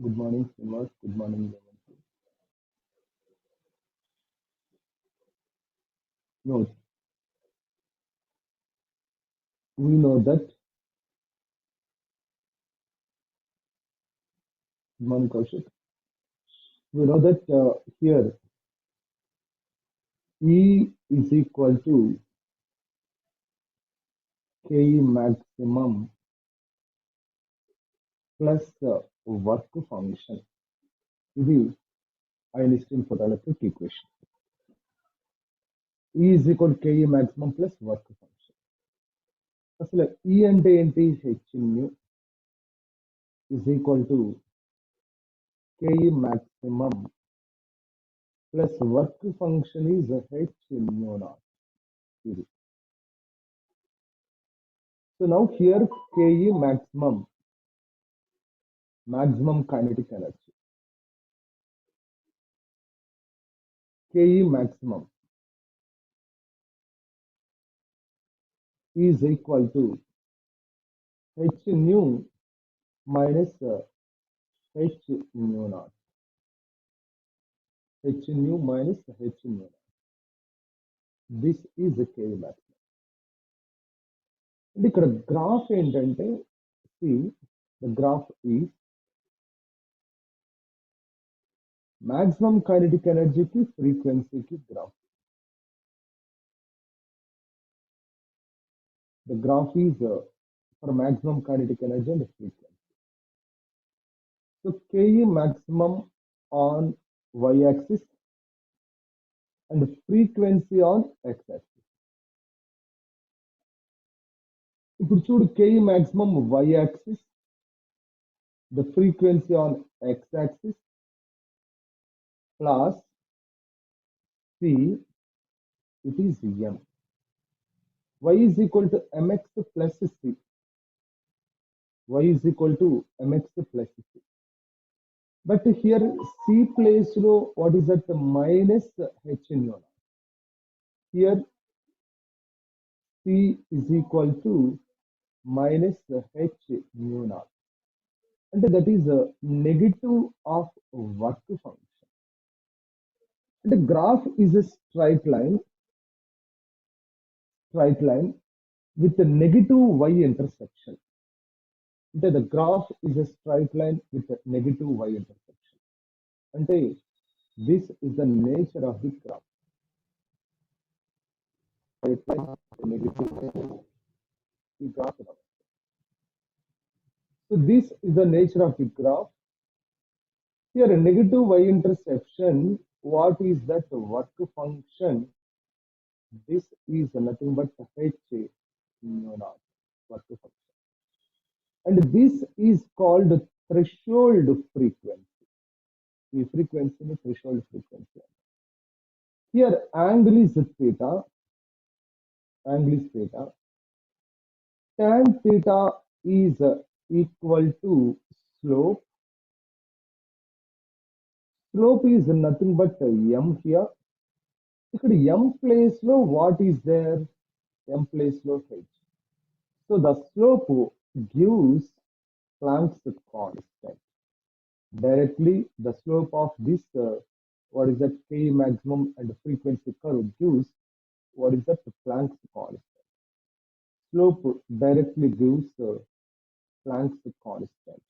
Good morning, Srinivas. Good morning, Devanshi. No, we know that. Good morning, Kaushik. We know that here E is equal to Ke maximum plus work function. ఇది Einstein photoelectric equation. E is equal to Ke maximum plus work function. అసలు E అంటే ఏంటి? H nu is equal to Ke maximum plus work function is H nu naught. ఇది. So now here Ke maximum kinetic energy. Ke maximum is equal to H nu minus H nu naught. H nu minus H nu naught. This is the Ke maximum. అంటే ఇక్కడ graph ఏంటంటే see the graph is maximum kinetic energy కి frequency కి graph. The graph is for maximum kinetic energy and frequency. So Ke maximum on y-axis and frequency on x-axis. ఇప్పుడు చూడు Ke maximum y-axis, the frequency on x-axis plus C, it is M. Y is equal to mx plus C. Y is equal to mx plus C. But here C place lo what is that? Minus H nu. Here C is equal to minus H nu naught. And that is a negative of work function. And the graph is a straight line with a negative y intersection. The graph is a straight line with a negative y intersection. And this is the nature of the graph. Straight line, negative y graph. So this is the nature of the graph. Here a negative y intersection, what is that work function? This is nothing but H nu naught work function. And this is called threshold frequency. The frequency is threshold frequency. Here angle is theta. Tan theta is equal to slope. Slope is nothing but m here. ఇక్కడ m place లో what is there? M place లో h. So the slope gives Planck's constant. Directly the slope of this what is that Ke maximum and frequency curve gives what is that Planck's constant. Slope directly gives Planck's constant.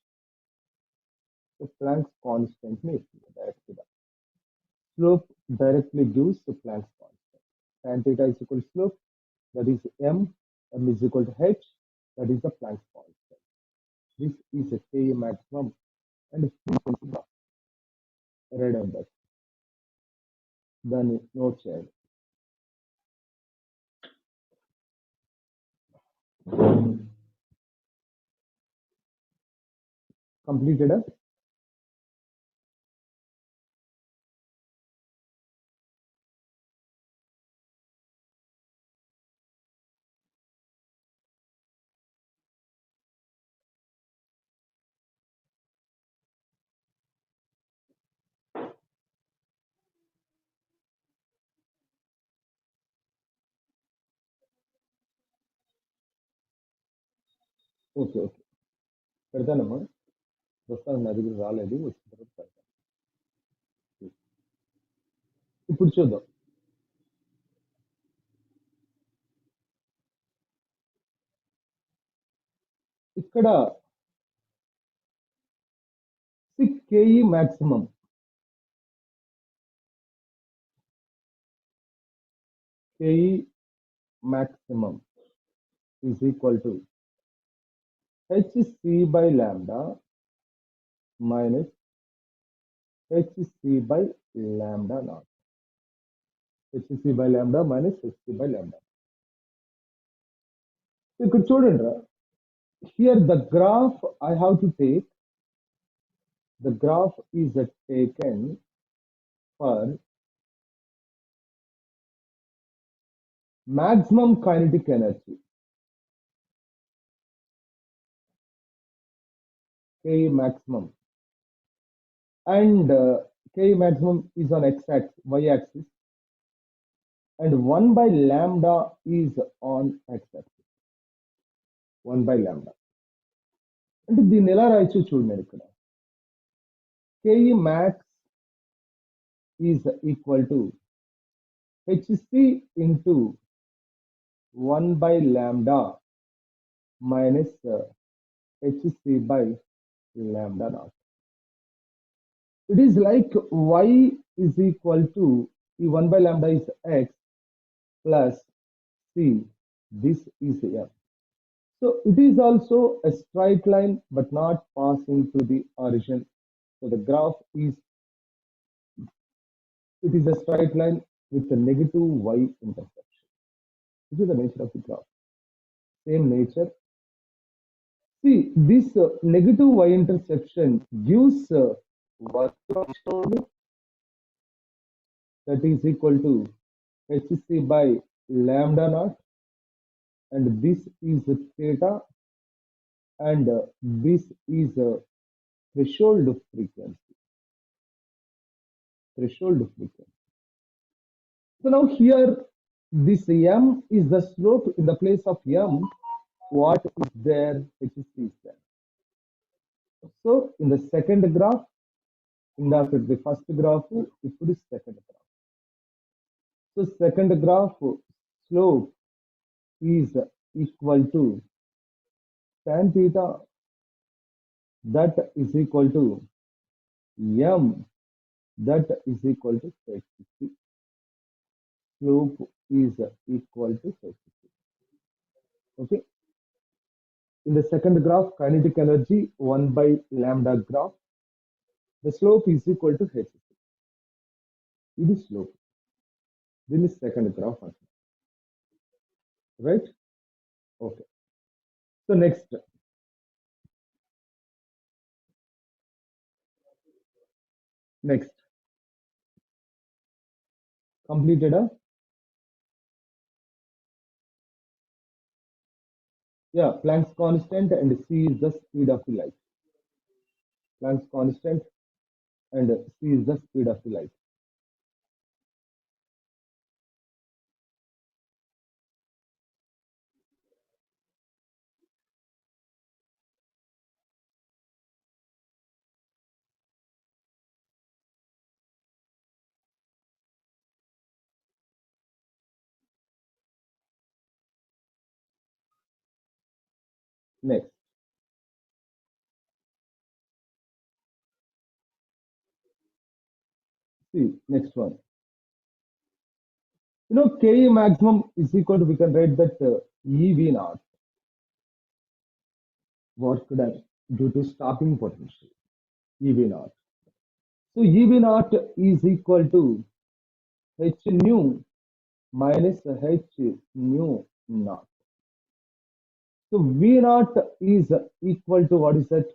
So Planck's constant means directly the slope directly gives the Planck's constant. Tan theta is equal to slope, that is m is equal to h, that is the Planck's constant. This is a Ke maximum and frequency graph. Read on that. దాన్ని note చేయాలి. Completed? Okay okay పెడతానమ్మా. ప్రస్తుతానికి నా దగ్గర రాలేదు, వచ్చిన తర్వాత పెడతాను. ఇప్పుడు చూద్దాం. ఇక్కడ KE maximum KE maximum is equal to hc by lambda minus hc by lambda naught. hc by lambda minus hc by lambda. ఇక్కడ చూడండి రా, here the graph I have to take, the graph is taken for maximum kinetic energy, Ke maximum, and Ke maximum is on x-axis, y-axis, and 1 by lambda is on x-axis, 1 by lambda. అంటే దీన్ని ఎలా రాయొచ్చు చూడండి, ఇక్కడ Ke max is equal to hc into 1 by lambda minus hc by lambda naught. It is like y is equal to 1 by lambda is x plus c. This is m. So it is also a straight line but not passing to the origin. So the graph is, it is a straight line with a negative y intersection. This is the nature of the graph. Same nature. See, this negative y intersection gives work function that is equal to hc by lambda naught, and this is theta, and this is threshold frequency. Threshold frequency. So now here, this m is the slope. In the place of m, what is there? hc is there. So in the second graph, in the first graph, ఇప్పుడు second graph. So second graph slope is equal to tan theta, that is equal to m, that is equal to hc. Slope is equal to hc. Okay. In the second graph, kinetic energy 1 by lambda graph, the slope is equal to hc. It is slope. This is second graph, right? Okay. So next, completed. Yeah, Planck's constant and c is the speed of the light. Planck's constant and c is the speed of the light. Next, see, next one. You know, Ke maximum is equal to, we can write that EV naught, work done due to stopping potential, EV naught. So EV naught is equal to h nu minus h nu naught. So V naught is equal to, what is that?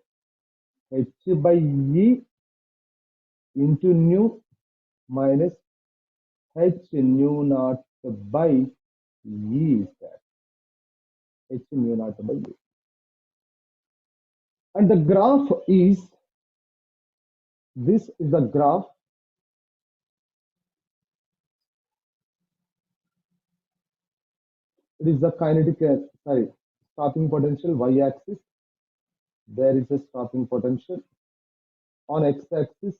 H by E into nu minus h nu naught by E is that. H nu naught by E. And the graph is, this is the graph. It is the kinetic, stopping potential, y-axis. There is a stopping potential. On x-axis,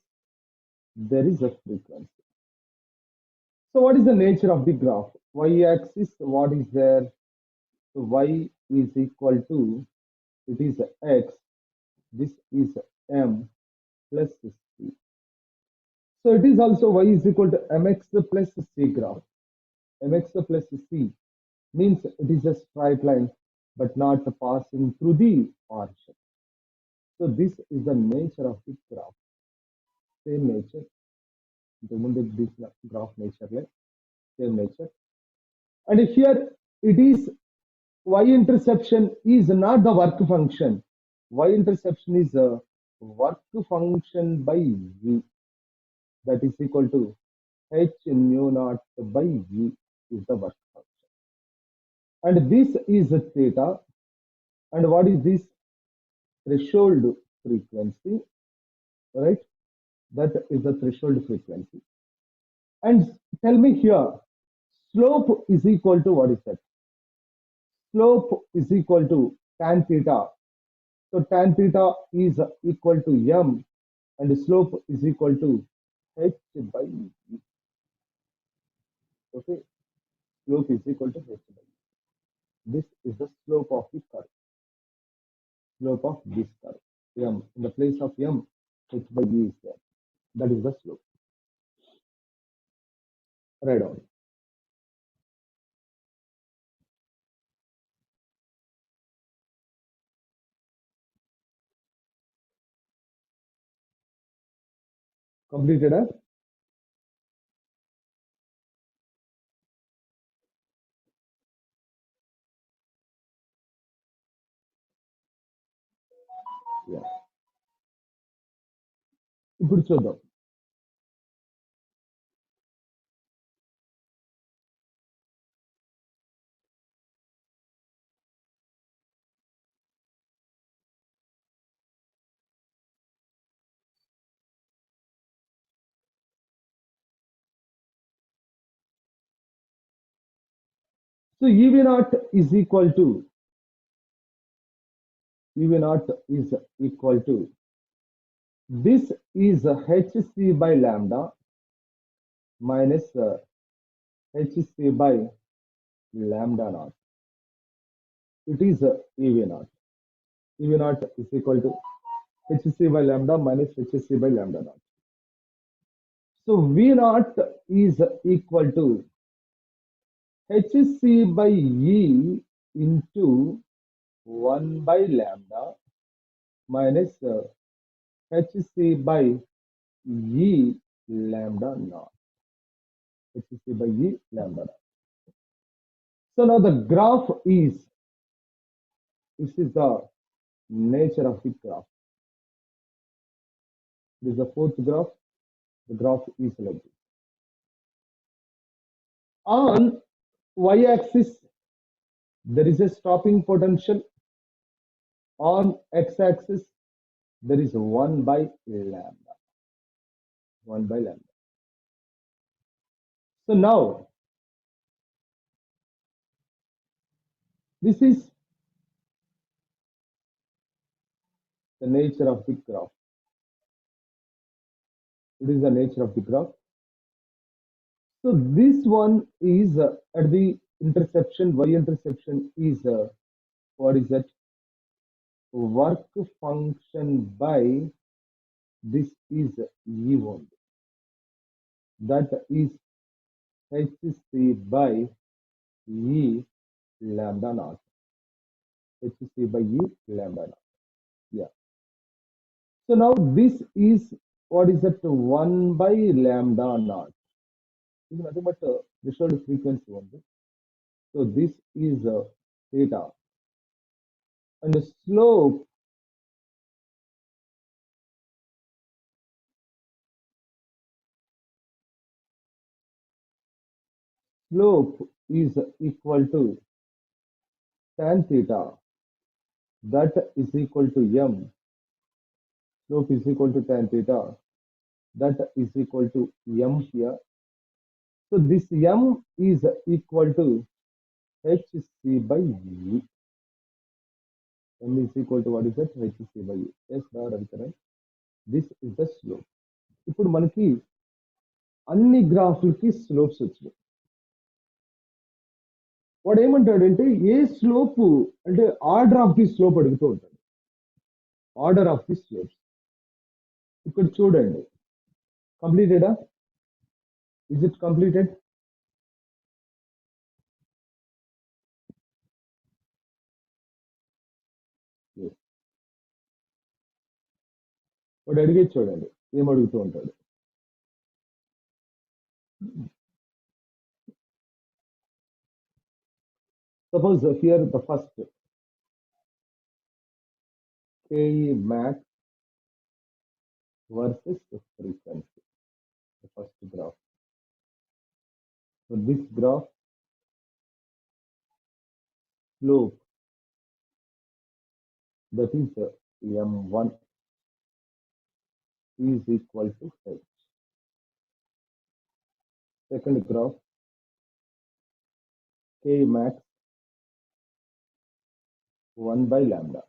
there is a frequency. So what is the nature of the graph? Y-axis, what is there? So y is equal to, it is x, this is m plus c. So it is also y is equal to mx plus c graph. Mx plus c means it is a straight line but not passing through the origin. So this is the nature of the graph. Same nature. This graph nature, same nature. And here it is y-interception is not the work function. Y-interception is a work function by v, that is equal to h nu naught by v is the work function. And this is a theta. And what is this? Threshold frequency, right? That is the threshold frequency. And tell me here, slope is equal to, what is that? Slope is equal to tan theta. So tan theta is equal to m, and slope is equal to h by e. Okay, slope is equal to h by e. This is the slope of the curve. Slope of this curve. M, in the place of m, h by e is there. That is the slope. Right on. Completed, huh? Yeah. ఇప్పుడు చూద్దాం. So EV naught is equal to, EV naught is equal to, this is hc by lambda minus hc by lambda naught. It is EV naught. EV naught is equal to hc by lambda minus hc by lambda naught. So V naught is equal to hc by E into 1 by lambda minus hc by E lambda naught. hc by E lambda naught. So now the graph is, this is the nature of the graph. This is the fourth graph. The graph is like this. On y-axis, there is a stopping potential. On x-axis, there is 1 by lambda. 1 by lambda. So now, this is the nature of the graph. It is the nature of the graph. So this one is at the intersection, y-intersection is, what is that? Work function by, this is E only. That is hc by E lambda naught. hc by E lambda naught. Yeah. So now this is, what is that? 1 by lambda naught. This is nothing but threshold frequency only. So this is theta. And the slope is equal to tan theta. That is equal to m. Slope is equal to tan theta. That is equal to m here. So this m is equal to hc by e. M is equal to, what is that? hc by e. Yes, now Ravi. This is the slope. ఇప్పుడు మనకి అన్ని గ్రాఫ్లకి slopes వచ్చినాయి. వాడు ఏమంటాడంటే ఏ slope అంటే order of the slope అడుగుతూ ఉంటాడు. Order of the slopes. ఇక్కడ చూడండి, కంప్లీటెడా? Is it completed? వాడు అడిగేది చూడండి, ఏం అడుగుతూ ఉంటాడు. Suppose here the first Ke max versus the frequency, the first graph. So this graph slope, that is m1 is equal to h. Second graph K max 1 by lambda.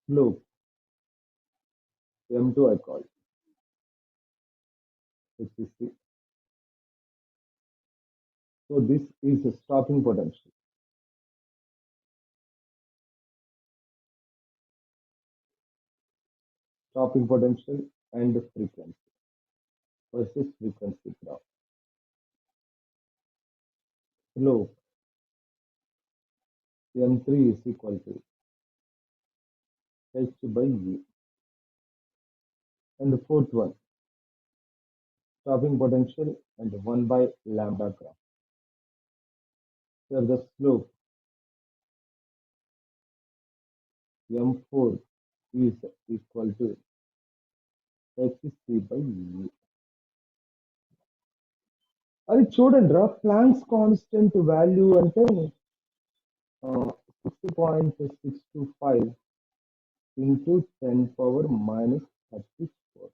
Slope m2 I call HCC. So this is a stopping potential. Stopping potential and frequency versus frequency graph. Slope m3 is equal to h by u. And the fourth one, stopping potential and 1 by lambda graph. Here the slope m4 is equal to hc by u. అది చూడండి రా, planks constant value అంటే 6.625 into 10⁻⁻34.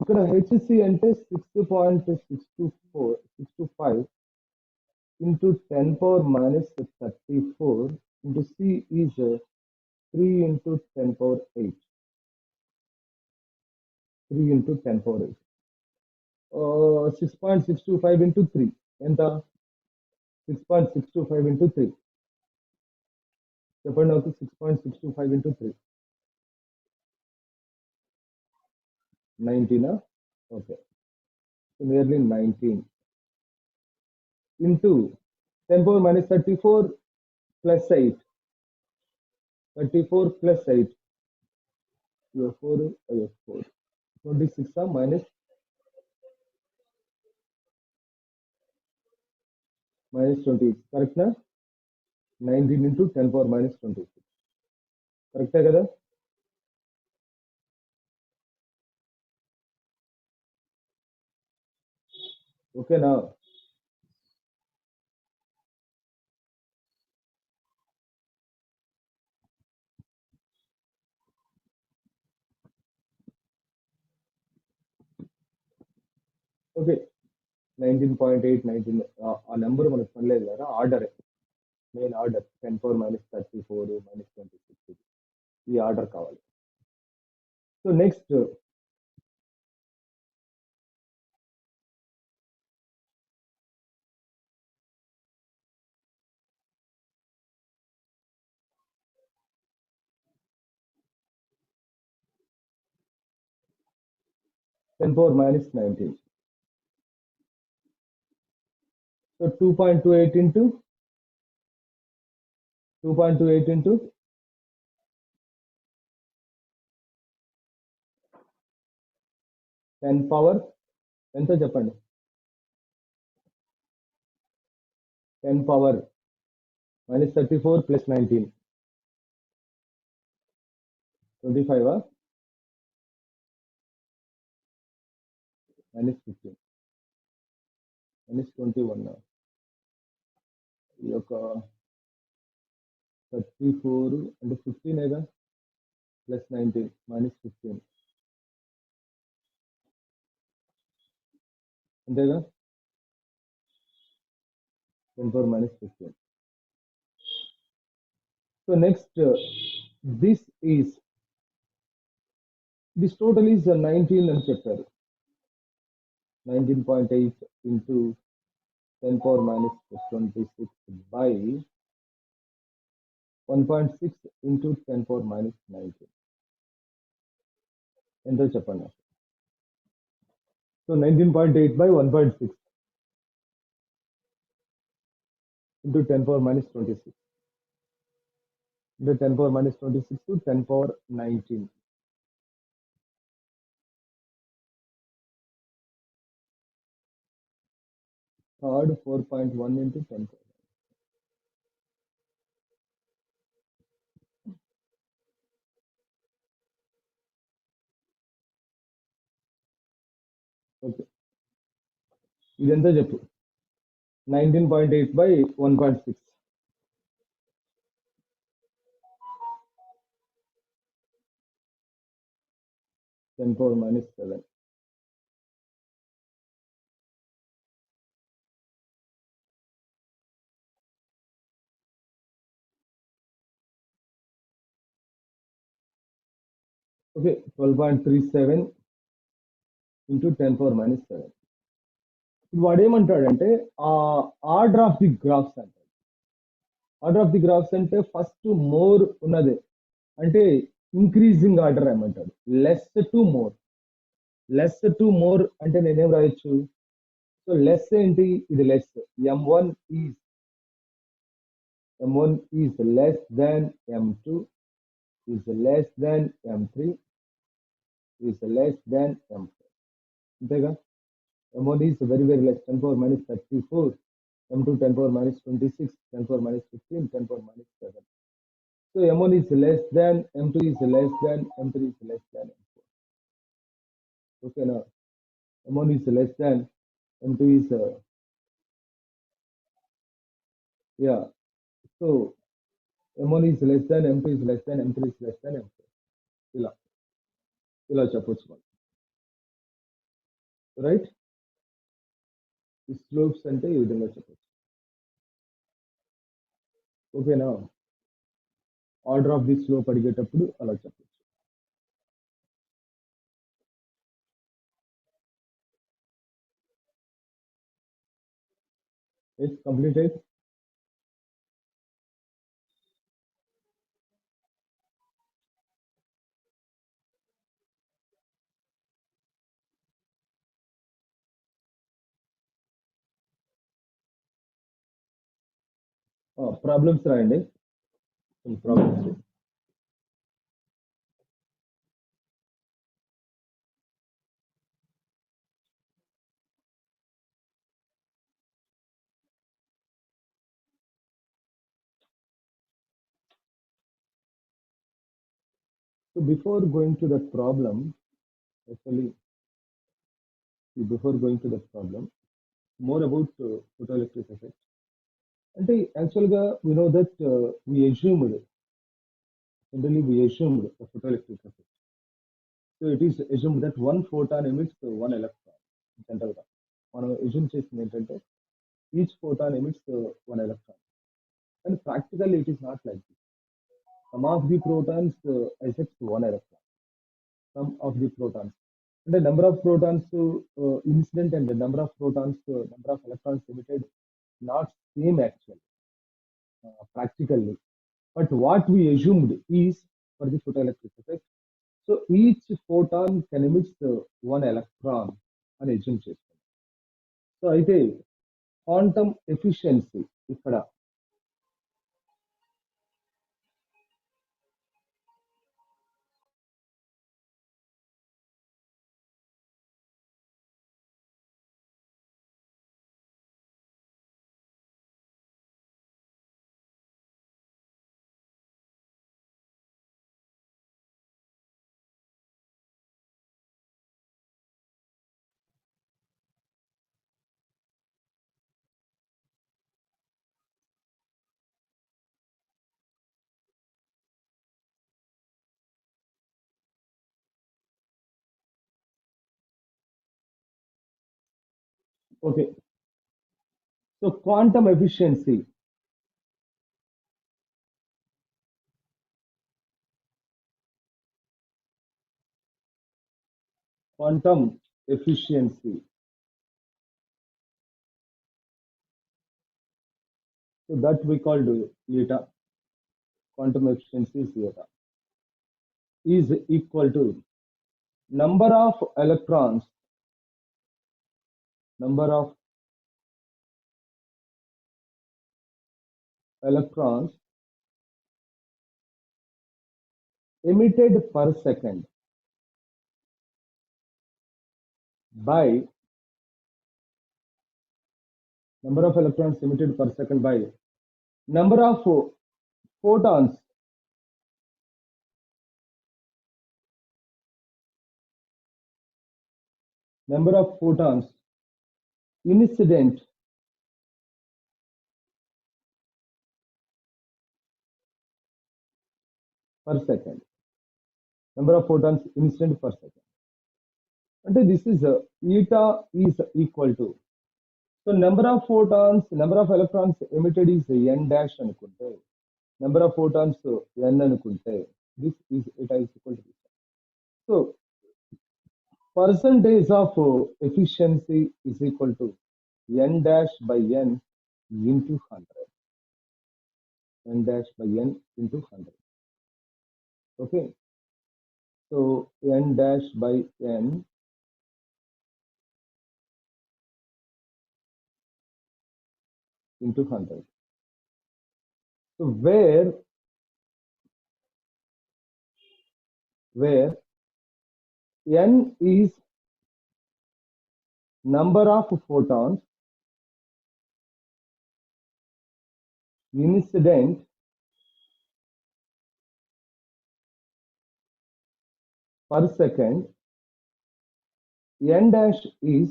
ఇక్కడ HC అంటే 6.625 into 10⁻⁻34 into C is 3 into 10 power 8. 3 into 10 power 8. 6.625 into 3. ఎంత? 6.625 into 3. చెప్పండి నాకు 6.625 into 3. 19. Okay. So nearly 19. Into 10⁻⁻34 plus 8. 34 plus 8. You have 4, I have 4. 26 minus 20. Correct na? 19 into 10⁻⁻26. కరెక్టే కదా? ఓకేనా? ఓకే, 19.8, 19 ఆ నెంబర్ మనకు పనిలేదు కదా, ఆర్డర్, మెయిన్ ఆర్డర్ 10⁻34 -26, ఈ ఆర్డర్ కావాలి. So next 10⁻⁻19. So 2.28 into 10 power ఎంత చెప్పండి? 10 పవర్ -34 plus 19. 25 -15 -21. ఈ యొక్క 34 అంటే 15 ప్లస్ 19 -15 అంతేగా? 10⁻⁻15. So next, this total is 19 and chapter 19.8 into 10 power minus 26 by 1.6 into 10 power minus 19. Enter చెప్పండి. So 19.8 by 1.6 into 10 power minus 26 into 10 power minus 26 to 10 power 19. Third 4.1 into 10 power. Okay. ఇదెంత చెప్పు 19.8 by 1.6. 10 power minus 7. Okay, 12.37 into 10 power minus 7. ఇప్పుడు వాడు ఏమంటాడంటే ఆ order of the graphs అంటాడు. Order of the graphs అంటే first more ఉన్నదే అంటే ఇంక్రీజింగ్ ఆర్డర్ ఏమంటాడు. Less to more, less to more అంటే నేనేం రాయొచ్చు. సో లెస్ ఏంటి, ఇది less. m1 is m1 is less than m2 is less than m3 is less than m4. అంతేగా. m1 is very very less, 10 power minus 34, m2 10 power minus 26, 10 power minus 15, 10 power minus 7. So m1 is less than, m2 is less than, m3 is less than m4. Okay, now m1 is less than, m2 is yeah. So m1 is less than, m2 is less than, m3 is less than m4. ఇలా ఇలా చెప్పొచ్చు మనం, right. ఈ slopes అంటే ఈ విధంగా చెప్పొచ్చు. ఓకేనా. ఆర్డర్ ఆఫ్ ది స్లోప్ అడిగేటప్పుడు అలా చెప్పొచ్చు. It's completed. ప్రాబ్లమ్స్ రాయండి. Problems. So before going to that problem, actually, before going to that problem, more about photoelectric effect. అంటే యాక్చువల్గా we know that we assumed, generally we assumed a photoelectric effect. So it is assumed that one photon emits one electron. జనరల్గా మనం assume చేసింది ఏంటంటే each photon emits one electron. And practically it is not like this. Some of the protons eject one electron. Some of the protons. And the number of protons incident and the number of protons, number of electrons emitted, not same actually, practically. But what we assumed is for the photoelectric effect. So each photon can emit one electron అని assume చేస్తాం. So అయితే quantum efficiency ఇక్కడ okay. So quantum efficiency quantum efficiency. So that we called eta. Quantum efficiency is eta is equal to number of electrons, number of electrons emitted per second by number of electrons emitted per second by number of photons number of photons incident per second, number of photons incident per second. అంటే this is eta is equal to, so number of photons, number of electrons emitted is n dash అనుకుంటే, number of photons n అనుకుంటే, this is eta is equal to this. So percentage of efficiency is equal to n dash by n into 100, n dash by n into 100. Okay, so n dash by n into 100. So where n is number of photons incident per second, n dash is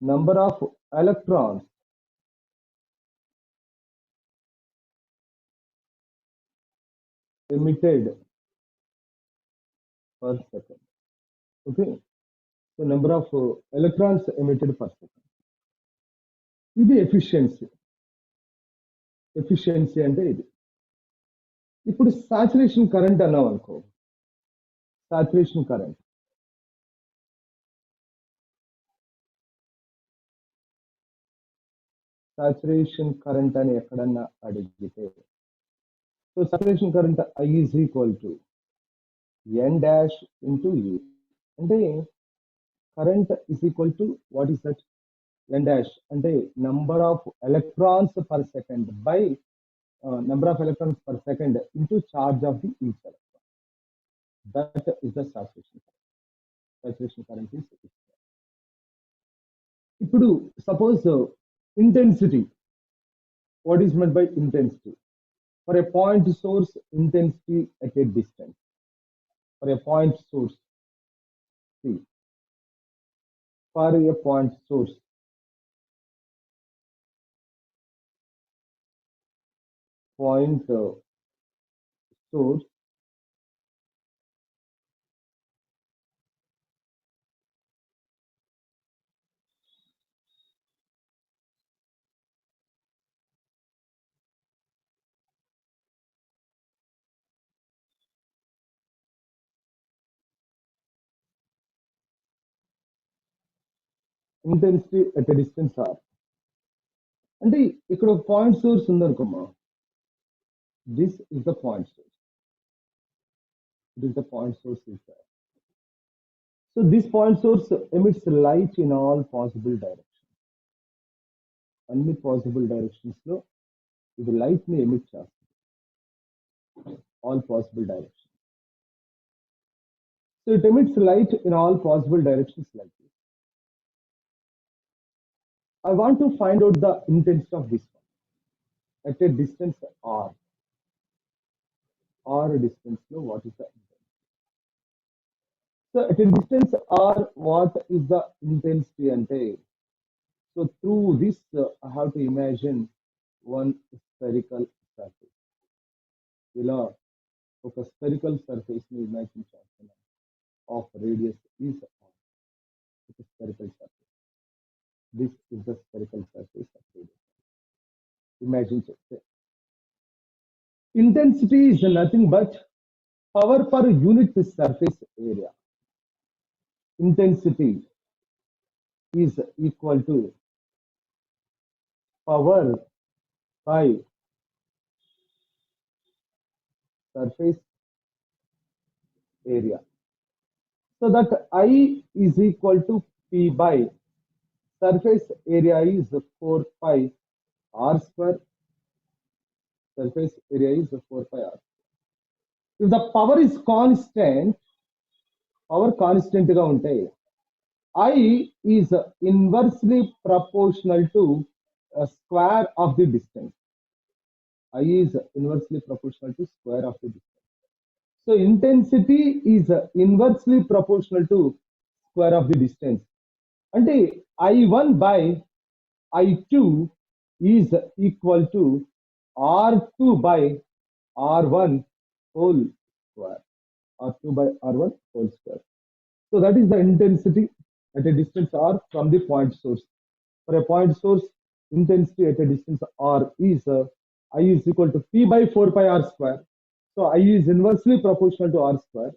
number of electrons emitted per second. Okay, so number of electrons emitted per second. ఇది efficiency. Efficiency అంటే ఇది. ఇప్పుడు saturation current అన్నాం అనుకో, saturation current అని ఎక్కడన్నా అడిగితే, so saturation current I is equal to n dash into E. అంటే current is equal to what is that? n dash అంటే number of electrons per second by number of electrons per second into charge of the each electron. That is the saturation current. Saturation current is ఇప్పుడు suppose intensity. What is meant by intensity? For a point source, intensity at a distance. For a point source, see, for a point source, source intensity at a distance r. అంటే ఇక్కడ ఒక point source ఉందనుకోమా, this is the point source, it is the point source is there. So this point source emits light in all possible direction. అన్ని possible directions లో ఇది light ని emit చేస్తుంది, all possible direction. So it emits light in all possible directions like this. I want to find out the intensity of this one at a distance r. R distance, no, what is the intensity? So at a distance r, what is the intensity ante? So through this, I have to imagine one spherical surface. ఇలా ఒక spherical surface ని imagine చేస్తున్నాం of radius is r. It's a spherical surface. This is the spherical surface of radius. Imagine చేస్తే intensity is nothing but power per unit surface area. Intensity is equal to power by surface area. So that I is equal to P by surface area is 4 pi r square. Surface area is 4 pi r. If the power is constant, power constant ga unte, I is inversely proportional to a square of the distance. I is inversely proportional to square of the distance. So intensity is inversely proportional to square of the distance. అంటే I1 by I2 is equal to R2 by R1 whole square. R2 by R1 whole square. So that is the intensity at a distance R from the point source. For a point source, intensity at a distance R is I is equal to P by 4 pi R square. So I is inversely proportional to R square.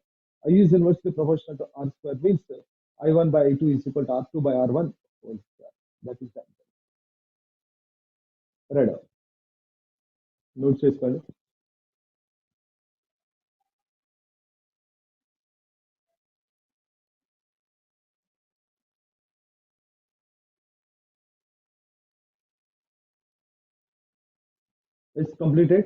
I is inversely proportional to R square means I1 by I2 is equal to R2 by R1 whole square. That is the answer. Read out. Note చేసుకోండి. It's completed.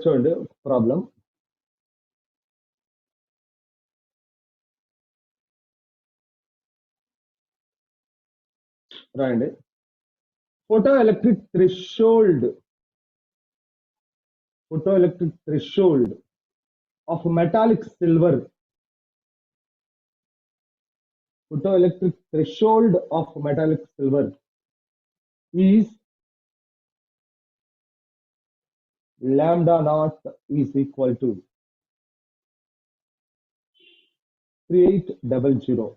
చూడండి problem. రాయండి. Photoelectric threshold of metallic silver. Photoelectric threshold of metallic silver is lambda naught is equal to 3800.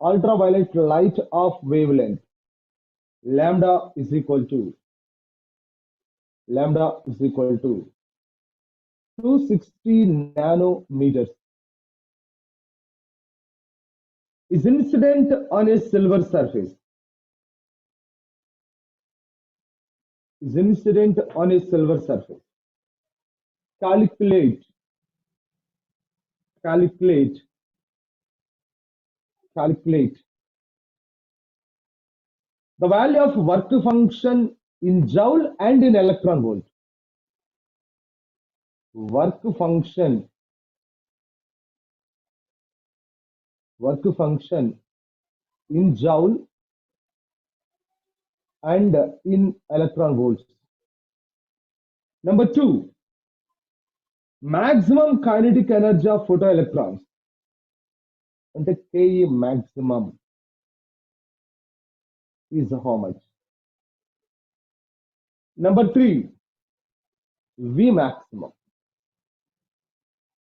Ultraviolet light of wavelength lambda is equal to 260 nanometers is incident on a silver surface. Calculate the value of work function in joule and in electron volt. Work function in joule and in electron volts. Number 2, maximum kinetic energy of photoelectrons. And Ke maximum is how much? Number 3, V maximum.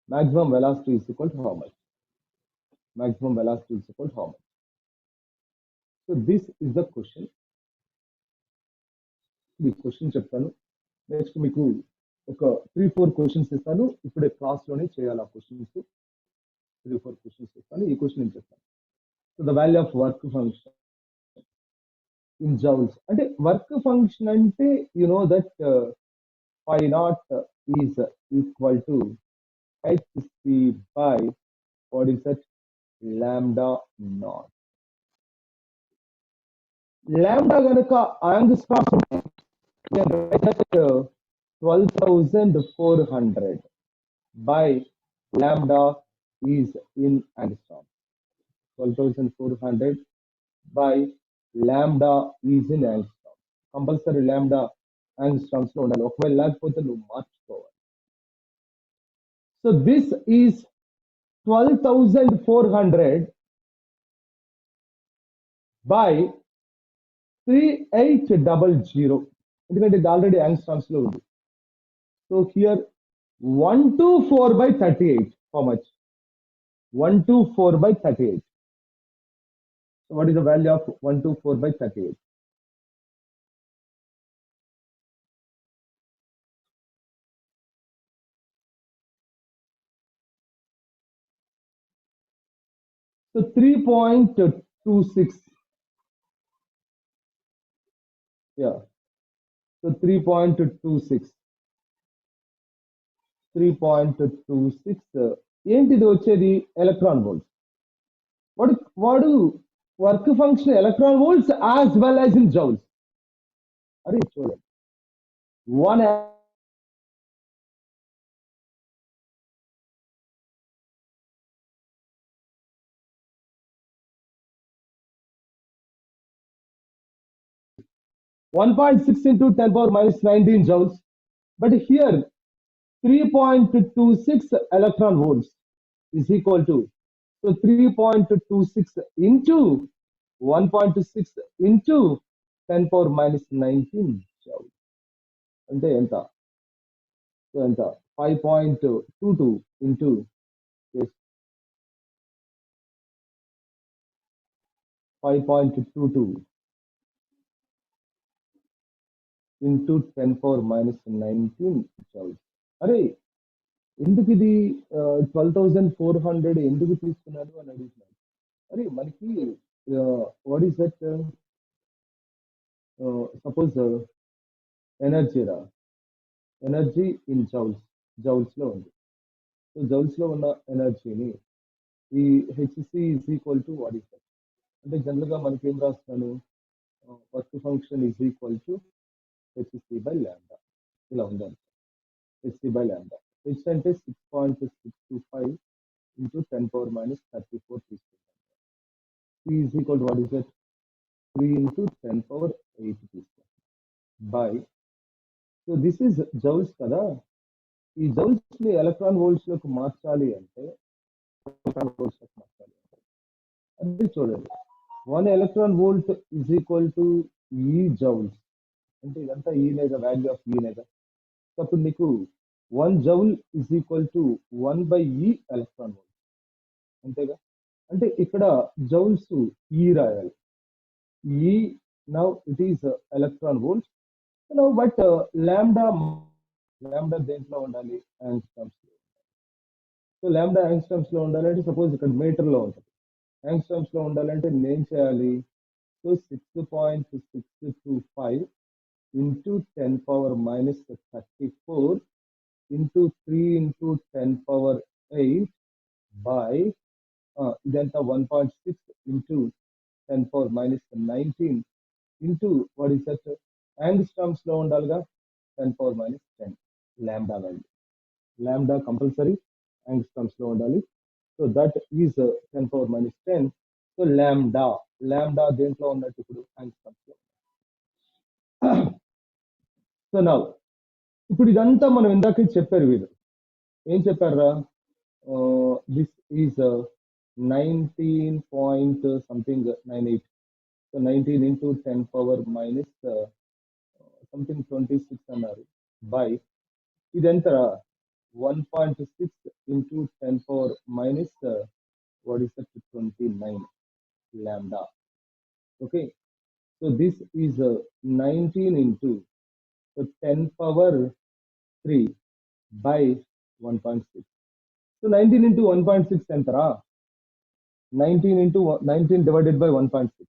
Maximum velocity is equal to how much? So this is the question. ఈ question చెప్తాను. Next మీకు ఒక 3-4 questions ఇస్తాను. ఇప్పుడే క్లాస్లోనే చేయాలి ఆ questions. 3-4 questions ఇస్తాను. ఈ క్వశ్చన్ నేను చెప్తాను. So the value of work function in joules. అంటే వర్క్ ఫంక్షన్ అంటే you know that phi naught is equal to hc by what is that? Lambda naught. Lambda గనక angstrom 12,400 by lambda is in angstrom. 12,400 by lambda is in angstrom. Compulsory lambda angstroms లో ఉండాలి, ఒకవేళ లేకపోతే నువ్వు మార్చుకోవాలి. So this is 12,400 by 3800, ఎందుకంటే ఇది already angstroms లో ఉంది. So here 124 by 38, how much? 124 by 38. So what is the value of 124 by 38? So 3.26. Yeah. So 3.26. 3.26. ఏంటిది వచ్చేది? Electron volts. వాడు work function electron volts as well as in joules. అరే చూడండి, 1 1.6 into 10 power minus 19 joules. But here 3.26 electron volts is equal to, so 3.26 into 1.6 into 10 power minus 19 joules. అంటే ఎంత? So ఎంత? 5.22 into this 5.22 into 10 power minus 19 joules. అరే ఎందుకు ఇది 12,400 ఎందుకు తీసుకున్నాను అని అడుగుతున్నాను. అరే మనకి what is that, suppose energy రా, ఎనర్జీ ఇన్ జౌల్స్ లో ఉంది. సో జౌల్స్ లో ఉన్న ఎనర్జీని ఈ HC is equal to what is that అంటే జనరల్ గా మనకి ఏం రాస్తున్నాను, work function is equal to HC by ల్యాండా, ఇలా ఉందండి. హెచ్సి బై ల్యాండా, హెచ్ అంటే 6.625 into 10 power minus 34 తీసుకుంటాం. C is equal to what is that? 3 into 10 power 8 తీసుకుంటాం by. So this is joules కదా. ఈ జౌల్స్ ని ఎలక్ట్రాన్ వోల్ట్స్ లోకి మార్చాలి అంటే అది చూడండి, 1 electron volt is equal to ఈ జౌల్స్. అంటే ఇదంతా ఈనేగా, వాల్యూ ఆఫ్ ఈనేగా. అప్పుడు నీకు 1 joule is equal to 1 by ఈ ఎలక్ట్రాన్ వోల్ట్, అంతేగా. అంటే ఇక్కడ జౌల్స్ ఈ రాయాలి, ఈ now it is electron volts. Now but lambda దేంట్లో ఉండాలి? యాంగ్స్ట్రామ్స్ లో. సో లాంబ్డా యాంగ్స్ట్రామ్స్ లో ఉండాలంటే సపోజ్ ఇక్కడ మీటర్ లో ఉంటుంది, యాంగ్స్ట్రామ్స్ లో ఉండాలంటే నేను చేయాలి. So 6.625 into 10 power minus 34 into 3 into 10 power 8 by ఇదంతా 1.6 into 10 power minus 19 into what is that? Angstroms లో ఉండాలిగా, 10 power minus 10 lambda value. Lambda compulsory angstroms లో ఉండాలి. So that is 10 power minus 10. So lambda దేంట్లో ఉన్నట్టు ఇప్పుడు? యాంగ్స్ట్రామ్స్ లో. So now ఇప్పుడు ఇదంతా మనం ఇందాక చెప్పారు, వీరు ఏం చెప్పారా? This is 19 point something 98. So 19 into 10 power minus something 26 అన్నారు బై ఇదెంత? 1.6 into 10 power minus what is that? 29 lambda. Okay, so this is 19 into, so 10 power 3 by 1.6. So 19 into 1.6 entara, 19 into 19 divided by 1.6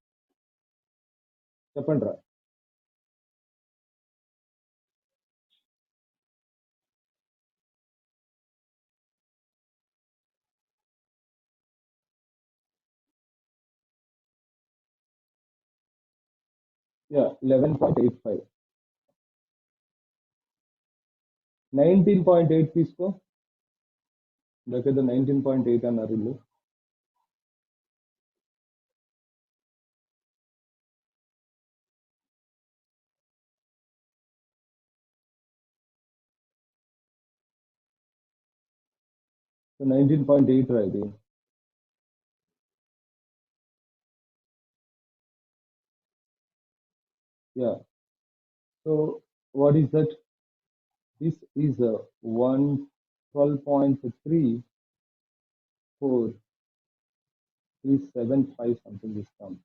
చెప్పండి రా. Yeah, 11.85. 19.8 తీసుకో, దగ్గర 19.8 అన్నారు వీళ్ళు. So 19.8 right? Yeah. So what is that? This is a 112.34 something this comes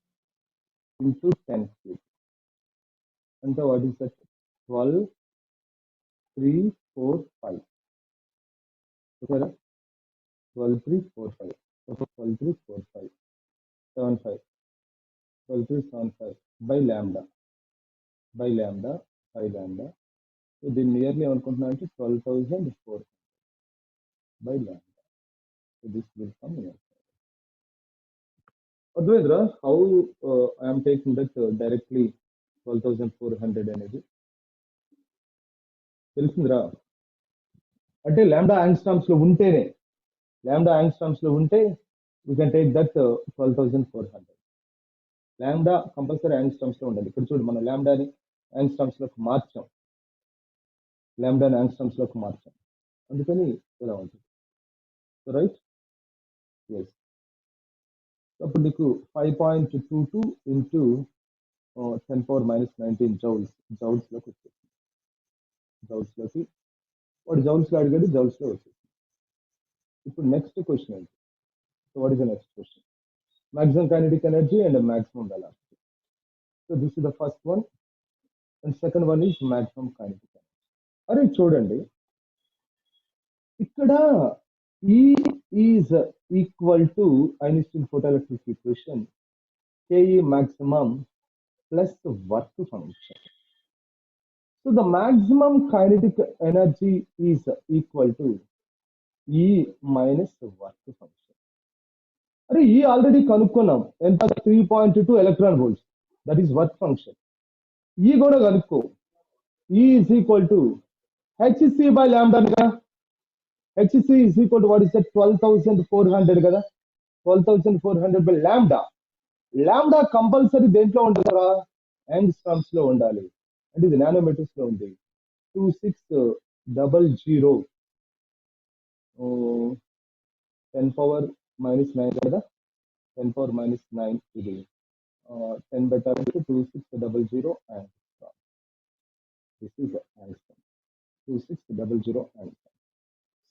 into 10 cube. And so what is that? 12,345. Okay, 12,345. So 12,345. 75. 12,375 by lambda. By lambda. By lambda. So the nearly 12,004 by lambda. So this will come here. Advendra, how I am taking that directly 12,400 అనేది తెలిసిందిరా. అంటే lambda angstroms లో ఉంటేనే we can take that 12,400. Lambda compulsory angstroms లో ఉండాలి. ఇక్కడ చూడు మనం లాంబ్డాని యాంగ్స్ట్రామ్స్ లోకి మార్చాం. అందుకని ఇలా ఉంటుంది. రైట్? ఎస్. అప్పుడు నీకు 5.22 ఇంటూ 10⁻⁻19 జౌల్స్లోకి వచ్చేసి వాడు జౌల్స్లో అడిగాడు, జౌల్స్లో వచ్చేసి. ఇప్పుడు నెక్స్ట్ క్వశ్చన్ ఏంటి? So what is the next question? Maximum kinetic energy and maximum velocity. So this is the first one, and second one is maximum kinetic energy. అరే చూడండి, ఇక్కడ E is equal to Einstein photoelectric equation KE maximum plus work function. So the maximum kinetic energy is equal to E minus work function. అరే ఈ already కనుక్కున్నాం, ఎంత? 3.2 electron volts, that is work function. ఈ కూడా కనుక్కో. E is equal to HC by lambda కదా. HC is equal to what is that? 12,400 కదా. 12,400 by lambda. ల్యాండా కంపల్సరీ దేంట్లో ఉంటుందా? యాంగ్స్ట్రామ్స్ లో ఉండాలి. అంటే ఇది నానోమీటర్స్ లో ఉంది. 2600 10⁻⁻9 కదా. 10⁻⁹ ఇది 10 beta 2600 angstrom. This is angstrom. 2600 angstrom.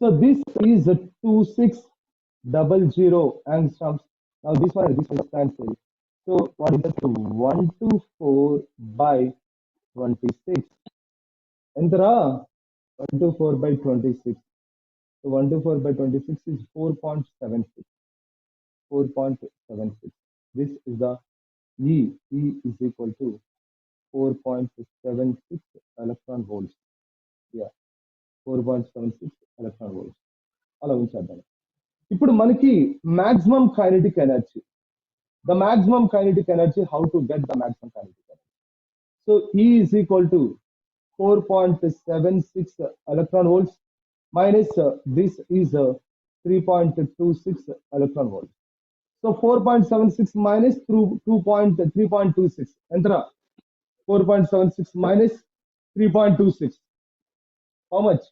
So this is 2600 angstroms. Now this one is cancelled. So what is that? 124 by 26. Entra 124 by 26. So 124 by 26 is 4.76. 4.76. This is the E. E is equal to 4.76 electron volts. Yeah, 4.76 electron volts. అలా ఉంచేద్దాం. ఇప్పుడు మనకి maximum kinetic energy. The maximum kinetic energy, how to get the maximum kinetic energy? So E is equal to 4.76 electron volts minus this is 3.26 electron volts. So 4.76 minus 3.26. Enter 4.76 minus 3.26. How much?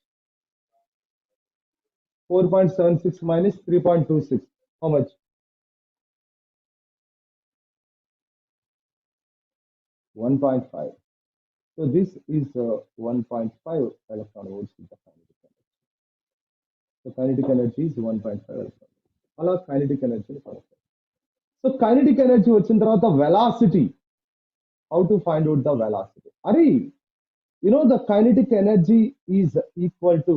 4.76 minus 3.26. How much? 1.5. So this is 1.5 electron volts with the kinetic energy. The kinetic energy is 1.5 electron volts. అలా kinetic energy కనుక్కోవాలి. So kinetic energy వచ్చిన తర్వాత velocity. How to find out the velocity? Are you know the kinetic energy is equal to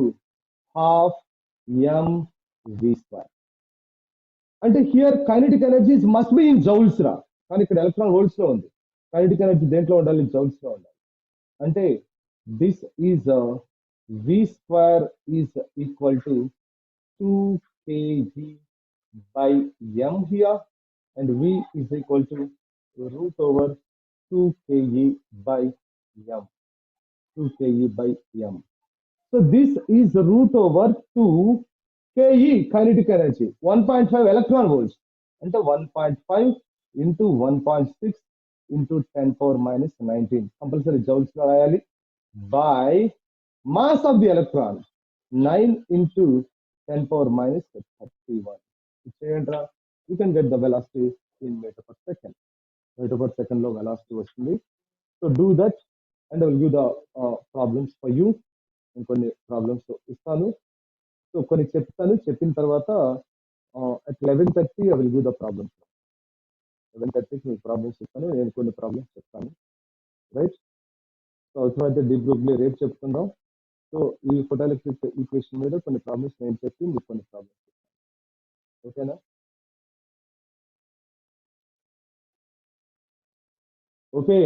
half mv square. అంటే here kinetic energy must be in joules రా, కానీ ఇక్కడ electron volts లో ఉంది. kinetic energy దేంట్లో ఉండాలి? జౌల్స్ లో ఉండాలి. అంటే this is v square is equal to 2 kg by m here, and v is equal to root over 2 kg by m. 2 kg by m. So this is root over 2 kE kinetic energy. 1.5 electron volts. And 1.5 into 1.6 into 10⁻⁻19. Compulsory joules by mass of the electron. 9 into 10 power minus 31. You can get the velocity in meter per second. Meter per second లో velocity వస్తుంది. So do that and I will give the problems for you. నేను కొన్ని problems ఇస్తాను. So కొన్ని చెప్తాను. చెప్పిన తర్వాత at 11:30 I will give the problems. 11:30కి మీకు ప్రాబ్లమ్స్ ఇస్తాను. నేను కొన్ని ప్రాబ్లమ్స్ చెప్తాను. రైట్. సో అవసరమైతే డీప్ గ్రూప్లో రేపు చెప్తుందాం. సో ఈ ఫోటోఎలక్ట్రిక్ ఈక్వేషన్ మీద కొన్ని ప్రాబ్లమ్స్ నేను చెప్పి మీకు కొన్ని ప్రాబ్లమ్స్ చెప్తాను. ఓకేనా? Okay.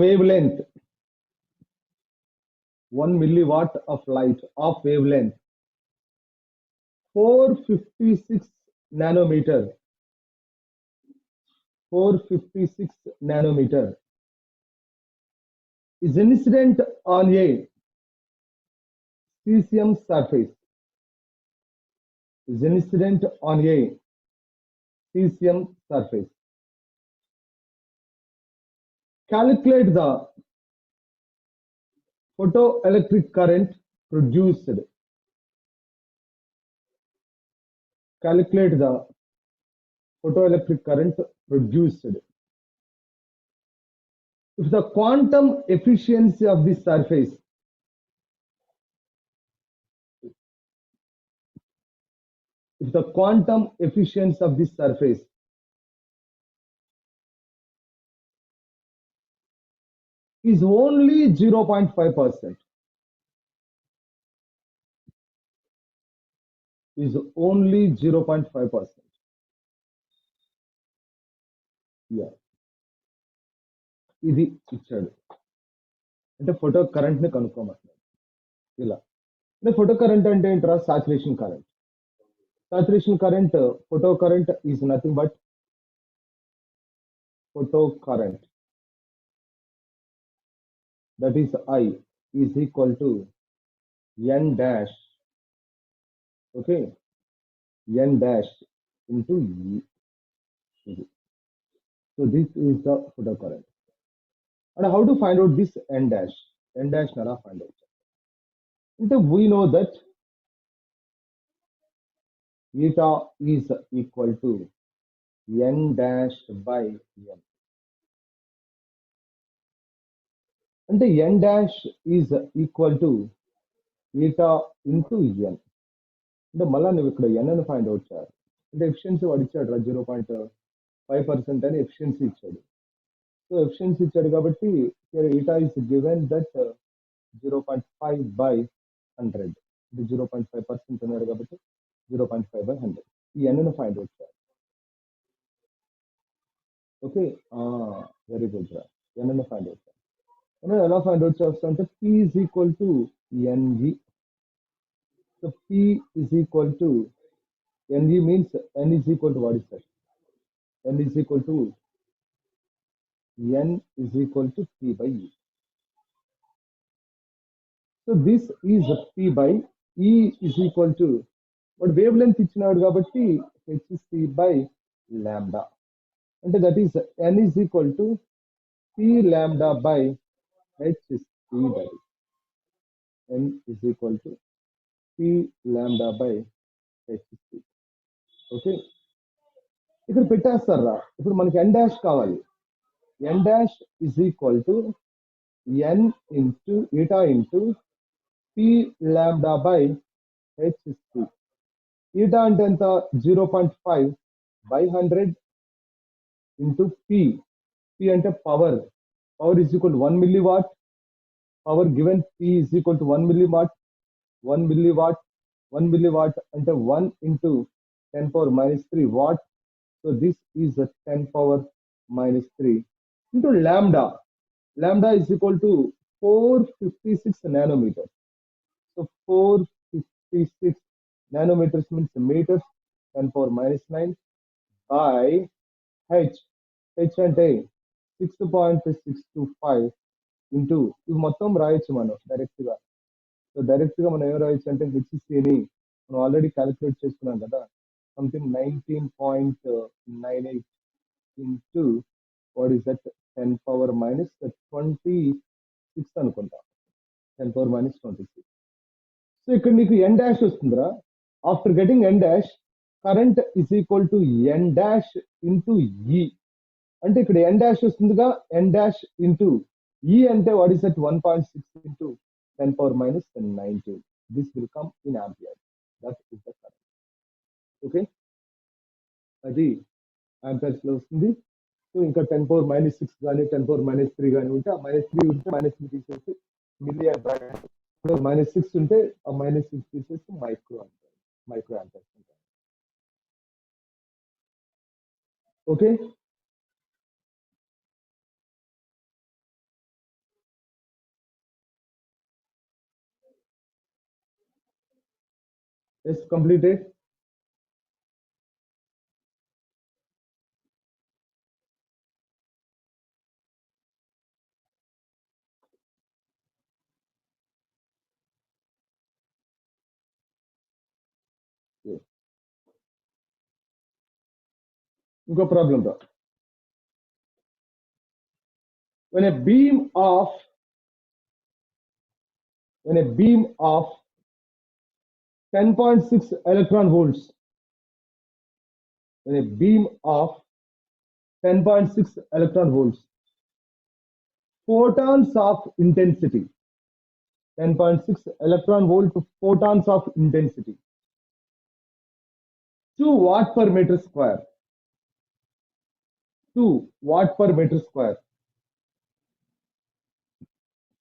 Wavelength 1 milliwatt of light of wavelength 456 nanometer 456 nanometer is incident on a cesium surface is incident on a cesium surface. Calculate the photoelectric current produced. Calculate the photoelectric current produced. If the quantum efficiency of this surface if the quantum efficiency of this surface is only 0.5%, is only 0.5%. Yeah. ఇది ఇచ్చాడు అంటే photo current ని కనుక్కోమంటున్నాడు. ఇలా అంటే photo current అంటే ఏంట్రా? Saturation current. Saturation current photo current is nothing but photo current that is I is equal to n dash, okay, n dash into E. So this is the photo current. And how to find out this n dash? N dash nala find out. And we know that eta is equal to n dash by n. అంటే n dash is equal to eta into n. అంటే మళ్ళీ నువ్వు ఇక్కడ ఎన్ అని find out చేయాలి. అంటే efficiency వాడు ఇచ్చాడు రా 0.5% అని ఎఫిషియన్సీ ఇచ్చాడు. సో ఎఫిషియన్సీ ఇచ్చాడు కాబట్టి eta is given that 0.5 by 100. అంటే 0.5% అన్నాడు కాబట్టి 0.5 by 100. ఈ ఎన్ ఫైండ్ అవుట్ చేయాలి. ఓకే, వెరీ గుడ్ రా. ఎన్ ఫైండ్ అవుట్ చేయాలి. ఎలా ఫైండ్ అవుట్ చేస్తా అంటే P is equal to NE. So P is equal to NE means N is equal to what is that? N is equal to P by E. So this is P by E is equal to what wavelength ఇచ్చినాడు కాబట్టి HC by lambda. అంటే that is N is equal to P lambda by HC by N is equal to P lambda by HC. Okay, ఇక్కడ పెట్టేస్తారా. ఇప్పుడు మనకి n dash కావాలి. N dash is equal to n into eta into P lambda by HC. Eta అంటే ఎంత? 0.5 by 100 into P. P అంటే power. Power is equal to 1 milliwatt. Power given P is equal to 1 milliwatt. 1 milliwatt. 1 milliwatt అంటే 1 into 10 power minus 3 watt. So this is a 10 power minus 3 into lambda. Lambda is equal to 456 nanometers. So 456 nanometers means meters, 10 power minus 9 by h అంటే 6.625 into ఇవి మొత్తం రాయొచ్చు మనం direct గా. So direct గా మనం ఏం రాయొచ్చు అంటే హెచ్సిని మనం ఆల్రెడీ క్యాలిక్యులేట్ చేసుకున్నాం కదా, something 19.98 into what is that 10 power minus 26 అనుకుంటా, 10 పవర్ మైనస్ 26. సో ఇక్కడ నీకు ఎన్ డాష్ వస్తుందిరా. After getting N dash, current is equal to N dash into E. అంటే ఇక్కడ ఎన్ డాష్ వస్తుందిగా, ఎన్ డాష్ ఇంటూ ఈ అంటే what is that 1.6 into 10 power minus 19. This will come in ampere. That is the current. Okay, అది amperes లో వస్తుంది. So ఇంకా 10 power minus 6 కానీ 10 power minus 3 కానీ ఉంటే ఆ మైనస్ 3 ఉంటే మైనస్ 3 తీసేసి మిల్లీ ఆంపియర్, మైనస్ 6 ఉంటే ఆ మైనస్ 6 తీసేసి మైక్రో ఆంపియర్స్ ఉంటాయి. Okay, yes completed. ఇంకో ప్రాబ్లం రా. when a beam of 10.6 electron volts, when a beam of 10.6 electron volts, photons of intensity, 10.6 electron volt photons of intensity, 2 watt per meter square, 2 watt per meter square,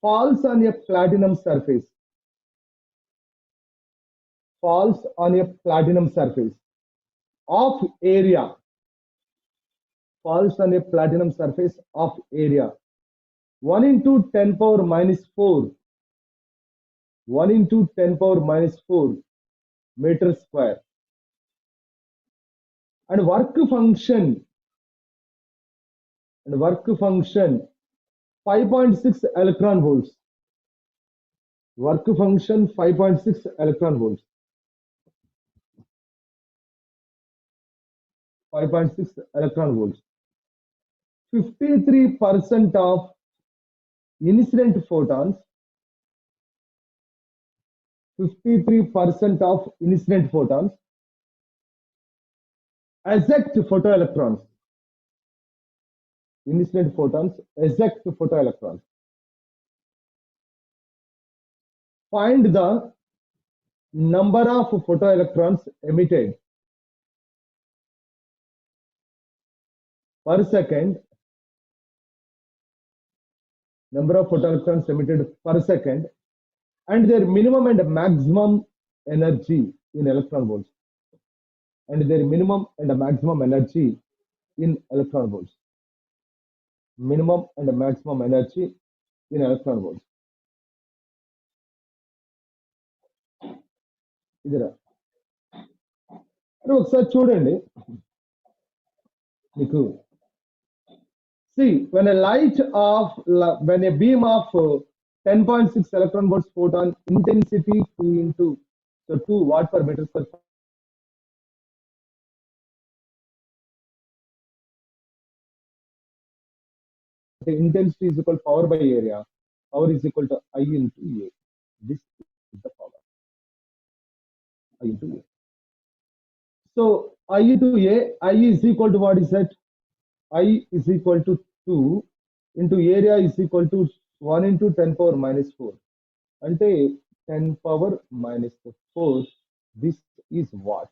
falls on a platinum surface, falls on a platinum surface of area, falls on a platinum surface of area 1 into 10 power minus 4, 1 into 10 power minus 4 meter square, and work function 5.6 electron volts, work function 5.6 electron volts, 5.6 electron volts, 53% of incident photons, 53% of incident photons eject photoelectrons, incident photons eject photoelectrons. Find the number of photoelectrons emitted per second, number of photoelectrons emitted per second, and their minimum and maximum energy in electron volts, and their minimum and maximum energy in electron volts, minimum and maximum energy in electron volts. ఇదిరా ఒకసారి చూడండి మీకు. See, when a beam of 10.6 electron volts photon intensity 2 into 2 watt per meter square, the intensity is equal to power by area, power is equal to I into A. This is the power, I into A. So I into A, I is equal to what is that? I is equal to 2 into area is equal to 1 into 10 power minus 4. Ante 10 power minus 4. This is what?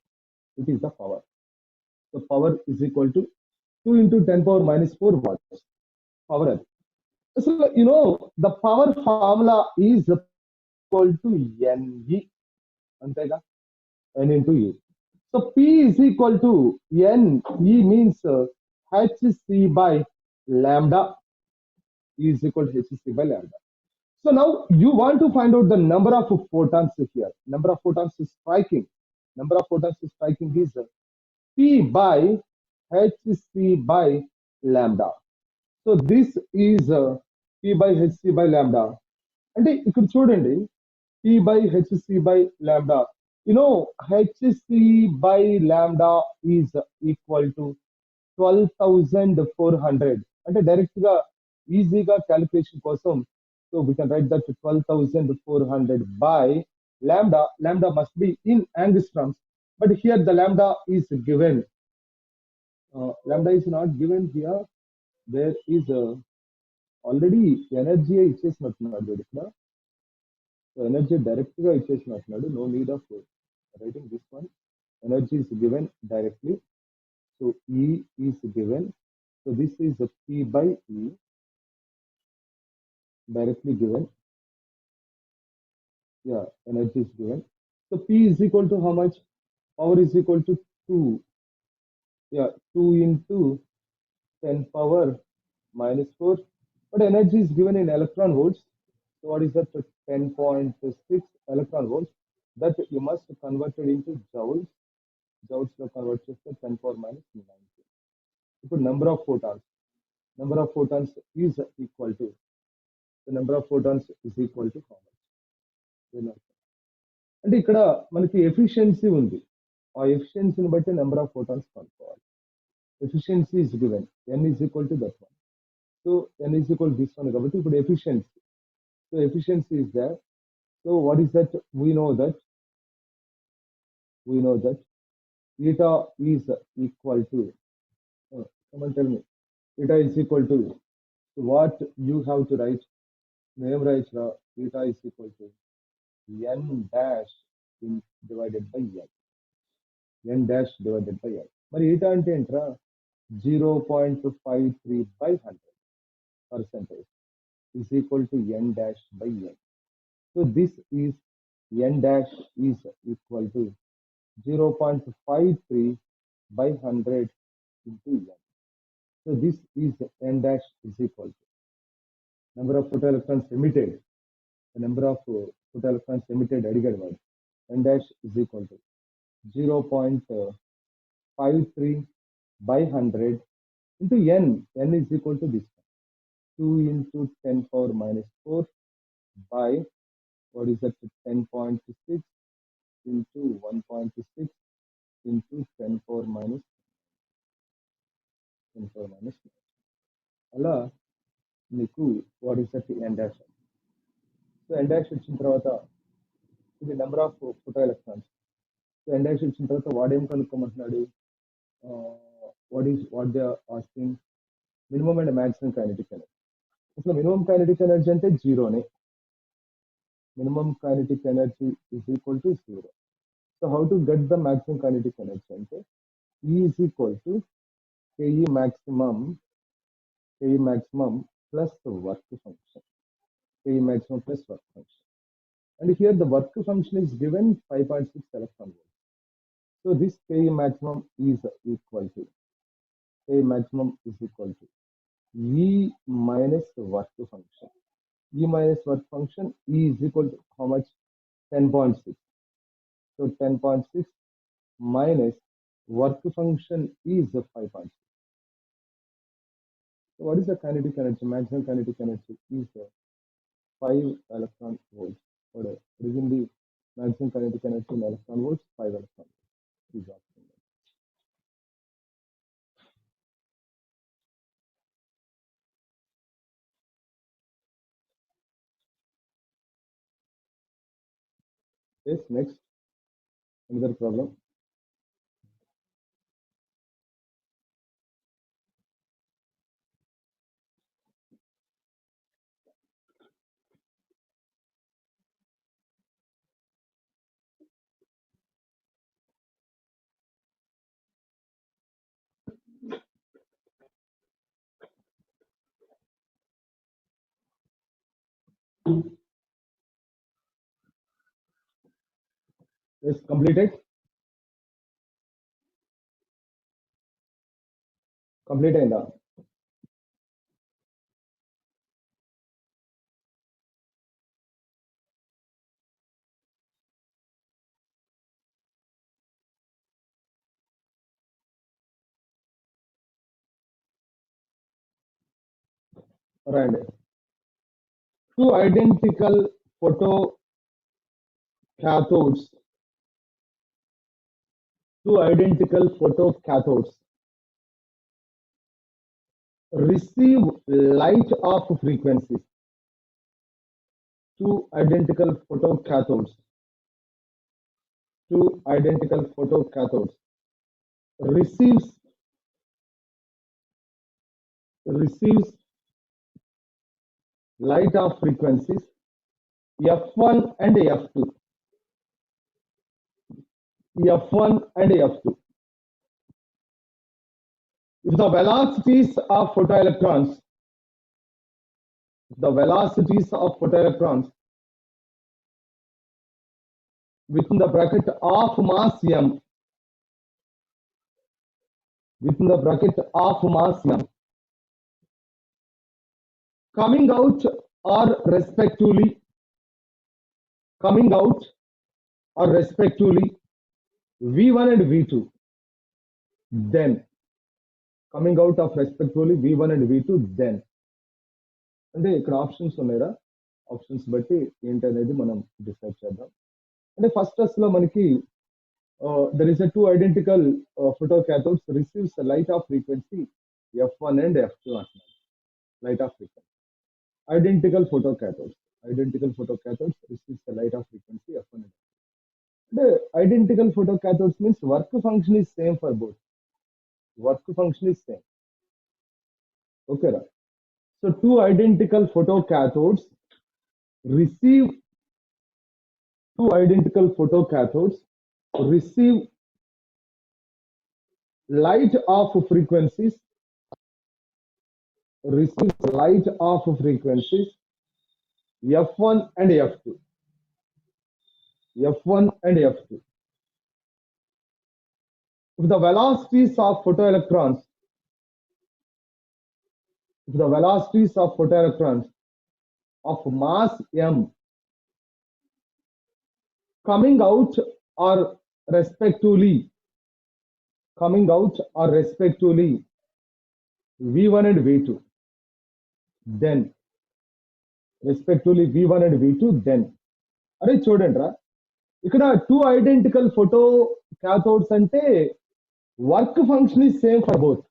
It is the power. The power is equal to 2 into 10 power minus 4 watts. Power. So you know the power formula is equal to NE. Antega? N into E. So P is equal to N. E means HC by lambda. E is equal to HC by lambda. So now you want to find out the number of photons here. Number of photons is striking. Number of photons is striking is P by hc by lambda. So this is P by hc by lambda. అంటే ఇక్కడ చూడండి P by hc by lambda. hc by lambda is equal to 12,400. అంటే direct గా ఈజీగా calculation కోసం so we can write that 12,400 by lambda. Lambda must be in angstroms, but here the lambda is given. Lambda is not given here. There is already energy ఇచ్చేసినట్టున్నాడు వీడు ఇక్కడ. So energy direct గా ఇచ్చేసినట్టున్నాడు. No need of writing this one. Energy is given directly. So E is given. So this is P by E directly given. Yeah, energy is given. So P is equal to how much? Power is equal to 2. Yeah, 2 into 10 power minus 4. But energy is given in electron volts. So what is that? 10.6 electron volts. That you must convert it into joules. Joules లో convert చేస్తే 10 power minus 9. ఇప్పుడు number of photons. Number of photons is equal to the number of photons is equal to how much? అంటే ఇక్కడ మనకి efficiency ఉంది. ఆ ఎఫిషియన్సీని బట్టి number of photons కనుక్కోవాలి. Efficiency is given n is equal to that one. So n is equal this one కాబట్టి ఇప్పుడు efficiency. So efficiency is that. So what is that? We know that eta is equal to someone tell me eta is equal to what you have to write. Name write eta is equal to n dash divided by n dash divided by n. మరి eta అంటే ఏంట్రా? 0.53 by 100 percentage is equal to n dash by n. So this is n dash is equal to 0.53 by 100 into n. So this is n dash is equal to number of photoelectrons emitted. The number of photoelectrons emitted అడిగాడు వాడు. n dash is equal to 0.53 by 100 into n. n is equal to this one. 2 into 10 power minus 4 by what is that? 10.6 into 1.6 into 10 power minus 10 power minus 9. అలా మీకు what is that n dash. So n dash వచ్చిన తర్వాత ఇది number of photo electrons. So n dash వచ్చిన తర్వాత వాడేం కనుక్కోమంటున్నాడు? What they asking minimum and maximum kinetic energy. అసలు మినిమం కైనెటిక్ ఎనర్జీ అంటే జీరోనే. Minimum kinetic energy is equal to zero. So how to get the maximum kinetic energy అంటే E is equal to KE maximum plus the work function. KE maximum plus work function. And here the work function is given 5.6 electron volts. So this KE maximum is equal to E minus work function. E minus work function E is equal to how much? 10.6. So 10.6 minus work function is 5.6. So what is the kinetic energy? Maximum kinetic energy is 5 electron volts. Whatever. Reason the maximum kinetic energy in electron volts, 5 electron volts. Is option. Yes, next. Another problem. Yes, completed. Complete అయిందా? Right. Two identical photocathodes, two identical photocathodes receive light of frequencies. Two identical photocathodes, two identical photocathodes receives receives light of frequencies F1 and F2. F1 and F2. If the velocities of photoelectrons, the velocities of photoelectrons within the bracket of mass m, within the bracket of mass m, coming out or respectively, coming out or respectively V1 and V2, then coming out of respectively V1 and V2, then అంటే ఇక్కడ options ఉన్నాయా, options బట్టి ఏంటనేది మనం decide చేద్దాం. అంటే first లో మనకి there is a two identical photocathodes receives the light of frequency F1 and F2 అంటున్నారు. Light of frequency. Identical photocathodes receives the light of frequency F1 and F2. The identical photocathodes means work function is same for both. Work function is same. Okay, right? So two identical photocathodes receive two identical photocathodes receive light of frequencies F1 and F2. F1 and F2. If the velocities of photoelectrons, of mass m coming out or respectively V1 and V2, then respectively V1 and V2, then అరే చూడండి రా, ఇక్కడ two identical photo cathodes అంటే work function is same for both,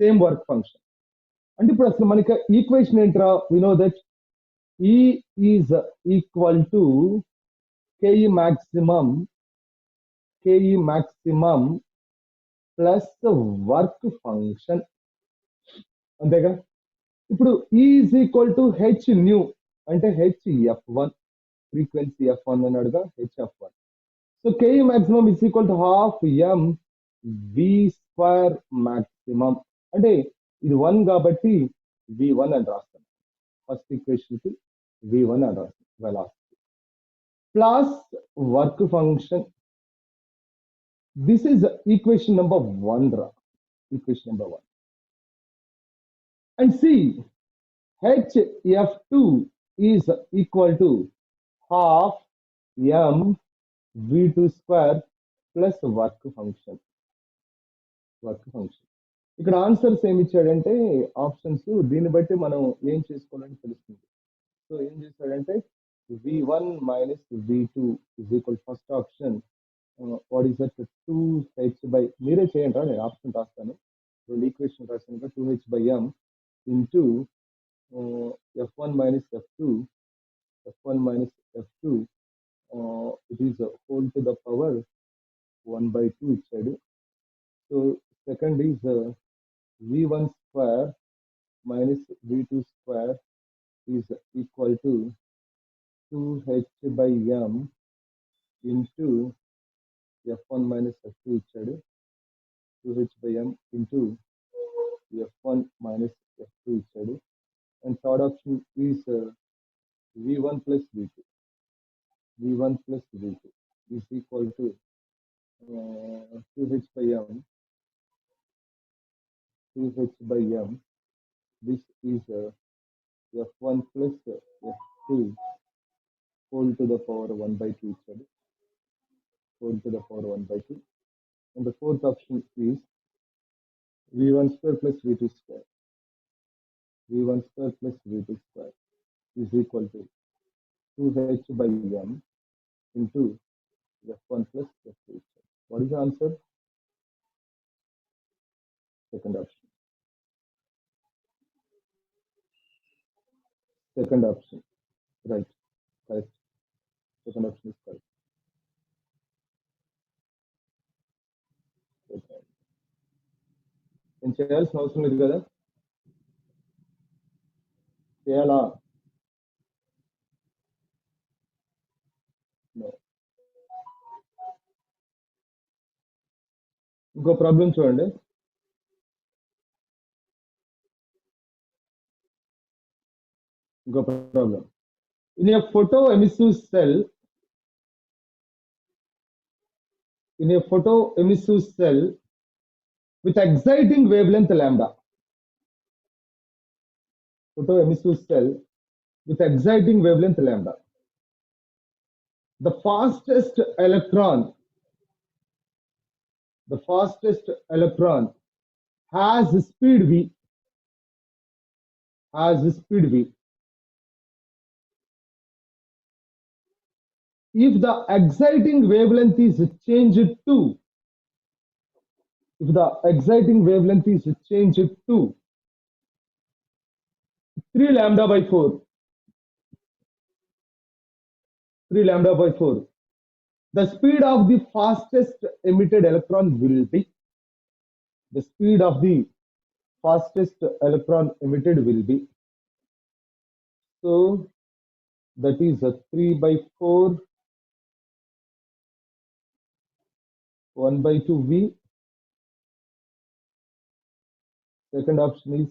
same work function. అంటే ఇప్పుడు అసలు మనకి equation ఏంట్రా, we know that E is equal to KE maximum plus work function, అంతేగా. ఇప్పుడు E is equal to H nu అంటే H F1, frequency F1 అన్నాడుగా, H F1. So KE maximum is equal to half M V square maximum, అంటే ఇది 1 కాబట్టి V1 అని రాస్తాను. First equation కి V1 అని రాస్తాను, velocity plus work function. This is equation number 1 రా, equation number 1. And C H F2 is equal to half M V2 square plus work function. ఇక్కడ ఆన్సర్స్ ఏమి ఇచ్చాడంటే ఆప్షన్స్, దీన్ని బట్టి మనం ఏం చేసుకోవాలని తెలుస్తుంది. సో ఏం చేశాడంటే V1 minus V2 is equal first option what is that 2H by, మీరే చేయండి రా, నేను ఆప్షన్ రాస్తాను, రెండు ఈక్వేషన్ రాస్తాను. 2H by M into F1 minus F2, it is whole to the power 1/2 ఇచ్చాడు. So second is V1 square minus V2 square is equal to 2H by M into F1 minus F2 ఇచ్చాడు, 2H by M into F1 minus F2 ఇచ్చాడు. And third option is V1 plus V2 is equal to 2H by M. This is F1 plus F2 whole to the power 1/2 ఇచ్చాడు, whole to the power 1/2. And the fourth option is V1 square plus V2 square. v1 square plus v2 square is equal to 2h by m into f1 plus f2 square. What is the answer? Second option. Second option. Right. Correct. Second option is correct. Okay. నేను చేయాల్సిన అవసరం లేదు కదా చేయాలా No. ఇంకో problem చూడండి ఇంకో problem in a photoemissive cell in a photoemissive cell with exciting wavelength lambda photoemissive cell with exciting wavelength lambda the fastest electron has speed v if the exciting wavelength is changed to 3 lambda by 4 the speed of the fastest emitted electron will be the speed of the fastest electron emitted will be so that is a 3 by 4 1 by 2 v second option is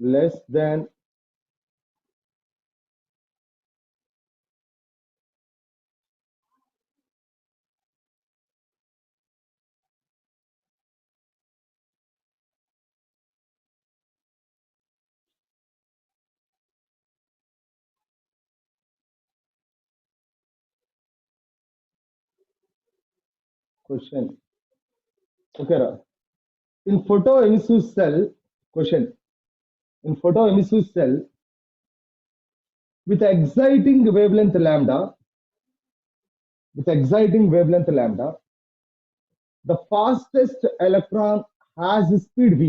less than question okay ra. In photoemissive cell question in photoemissive cell with exciting wavelength lambda the fastest electron has speed v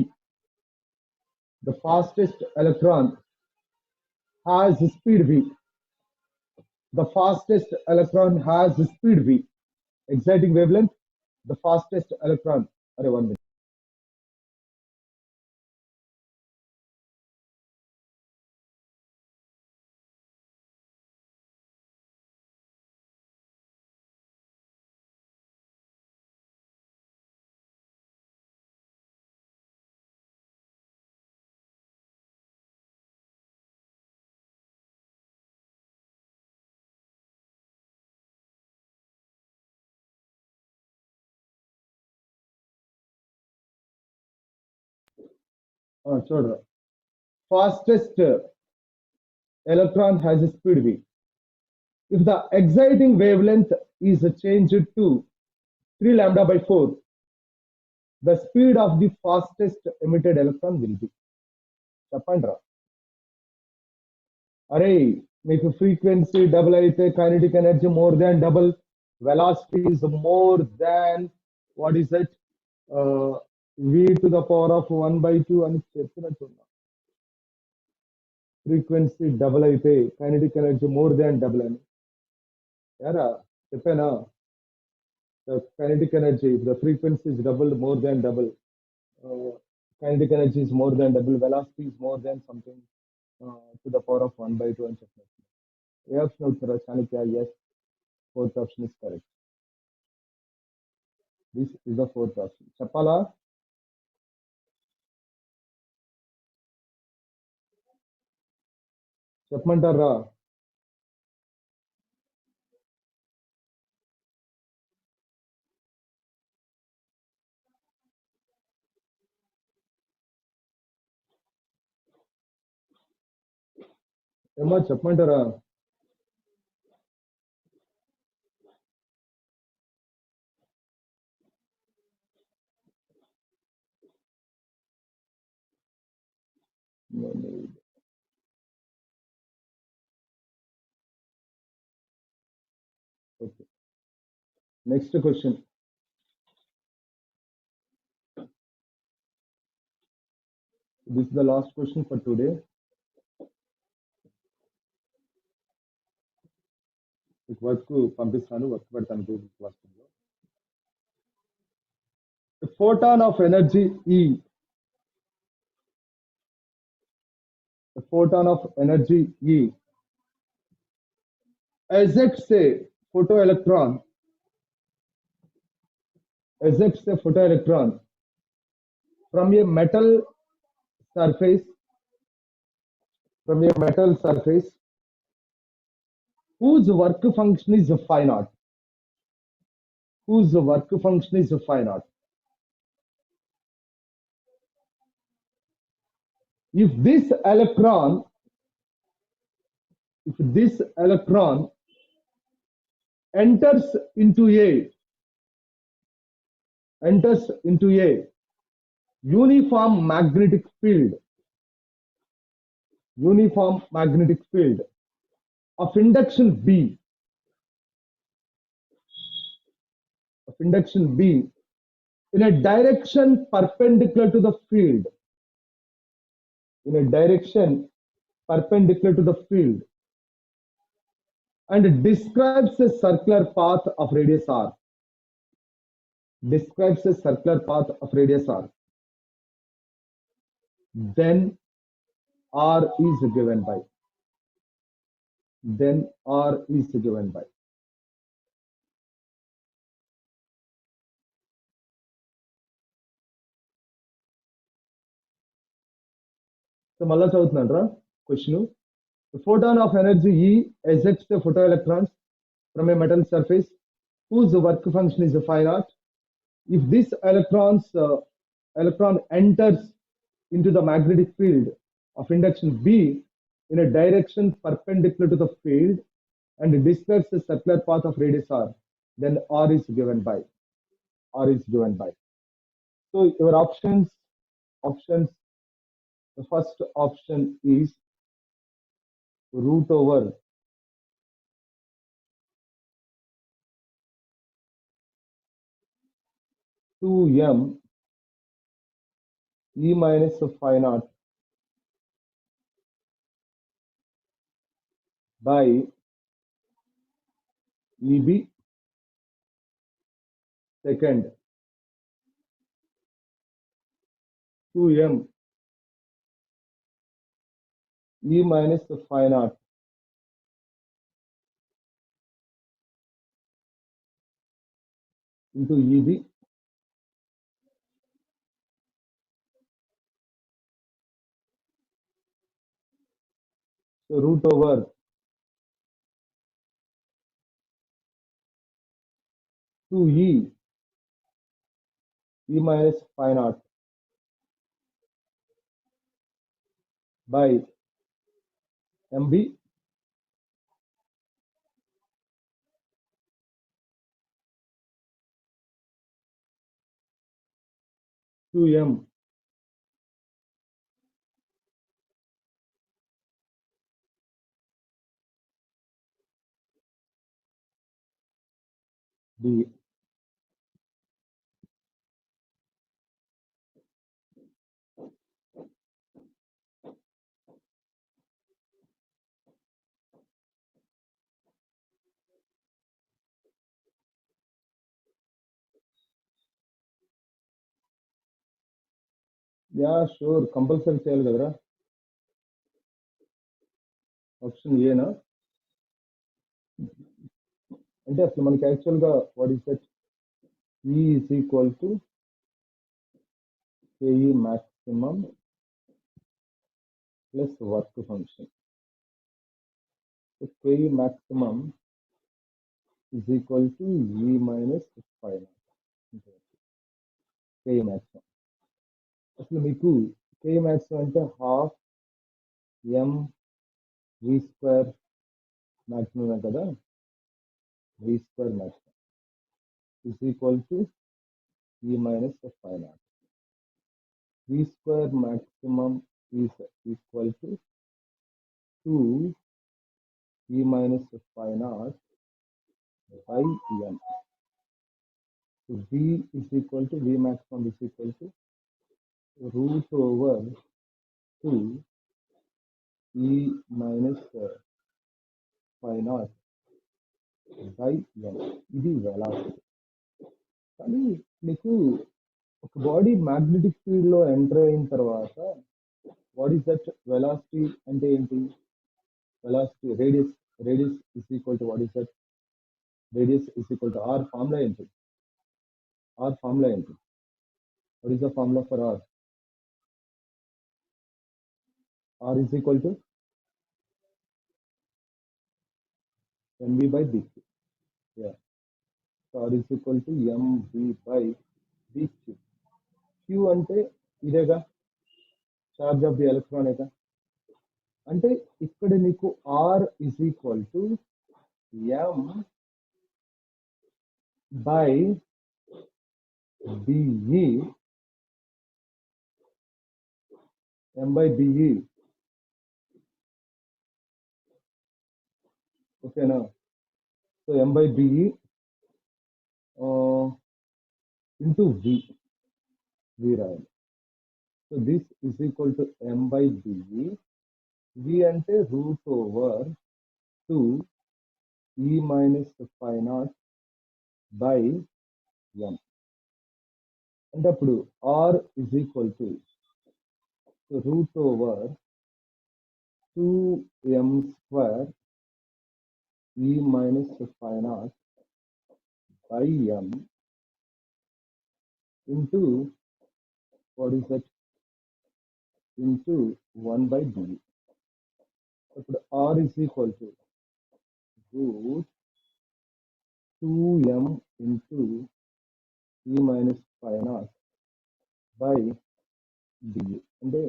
the fastest electron has speed v the fastest electron has speed v exciting wavelength the fastest electron are 1 minute చూడరా fastest electron has speed v if the exciting wavelength is changed to 3 lambda by 4 the speed of the fastest emitted electron will be చెప్పండి రా అరే మీకు frequency double అయితే kinetic energy more than double velocity is more than what is that v to the power of 1 by 2 అని చెప్పినట్టున్నా frequency double అయితే kinetic energy more than double అని యారా చెప్పానా the kinetic energy if the frequency is doubled more than double kinetic energy is more than double velocity is more than something to the power of 1 by 2 అని చెప్పినట్టు ఏ option అవుతారా Chanakya yes fourth option is correct this is the fourth option చెప్పాలా చెప్పమంటారా ఏమో చెప్పమంటారా? Okay. Next question. This is the last question for today. Work పంపిస్తాను, work పెడతాను Google class room లో. A photon of energy E, a photon of energy E ejects a photoelectron, ejects a photoelectron from a metal surface, from a metal surface whose work function is phi naught, whose work function is phi naught. If this electron, if this electron enters into a, enters into a uniform magnetic field, uniform magnetic field of induction B, of induction B in a direction perpendicular to the field, in a direction perpendicular to the field, and describes a circular path of radius r, describes a circular path of radius r, then r is given by, then r is given by. So మళ్ళా చదువుతున్నాను question. The photon of energy E ejects the photoelectrons from a metal surface whose work function is phi naught. If this electron enters into the magnetic field of induction B in a direction perpendicular to the field and describes the circular path of radius r, then r is given by, r is given by. So your options, the first option is root over 2m E minus phi naught by EB. Second, 2m E minus phi naught into EB. So root over 2e E minus phi naught by MB. 2m B. Yeah, sure. Compulsory చేయాలి కదరా. Option ఏనా అంటే అసలు మనకి యాక్చువల్గా what is that E is equal to KE maximum plus work function. So KE maximum is equal to E minus phi naught. KE maximum. అసలు మీకు KE maximum అంటే half m v square maximum కదా, v square maximum is equal to e minus phi naught. V square maximum is equal to 2 e minus phi naught by m. So V is equal to V maximum is equal to root over 2 e minus phi naught by m. ఇది velocity. కానీ మీకు ఒక body magnetic field లో enter అయిన తర్వాత what is that velocity అంటే ఏంటి? Velocity radius is equal to what is that? Radius is equal to R. Formula ఏంటి? ఆర్ ఫార్ములా ఏంటి? What is the formula for R? R is equal to mv by bq. Yeah. So r is equal to mv by bq. q అంటే ఇదేగా, charge of the ఎలక్ట్రానేగా. అంటే ఇక్కడ నీకు r is equal to m by be, m by be. ఓకేనా? So m by be into v రాయాలి. So this is equal to m by be. v అంటే root over 2 e minus phi naught by m. అంటే అప్పుడు r is equal to root over 2m square e minus phi naught by m into what is that? Into 1 by b. అప్పుడు r is equal to root 2m into e minus phi naught by b. అంటే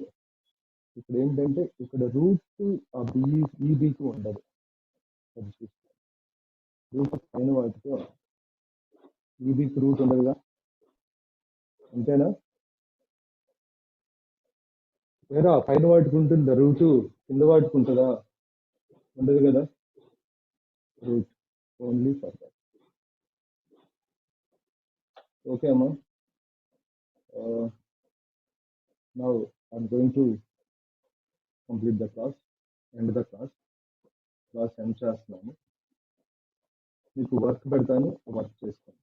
ఇక్కడ ఏంటంటే ఇక్కడ route ఆ ఈబీకి ఉండదు, route పైన వాటితో ఈబీకి route ఉండదుగా, అంతేనా? వేరే పైన వాటికి ఉంటుందా రూట్? కింద వాటికి ఉంటుందా? ఉండదు కదా. Root only for that. Okay అమ్మా. Now I'm going to complete the class, end the class end చేస్తున్నాను. మీకు వర్క్ పెడతాను, వర్క్ చేసుకోండి.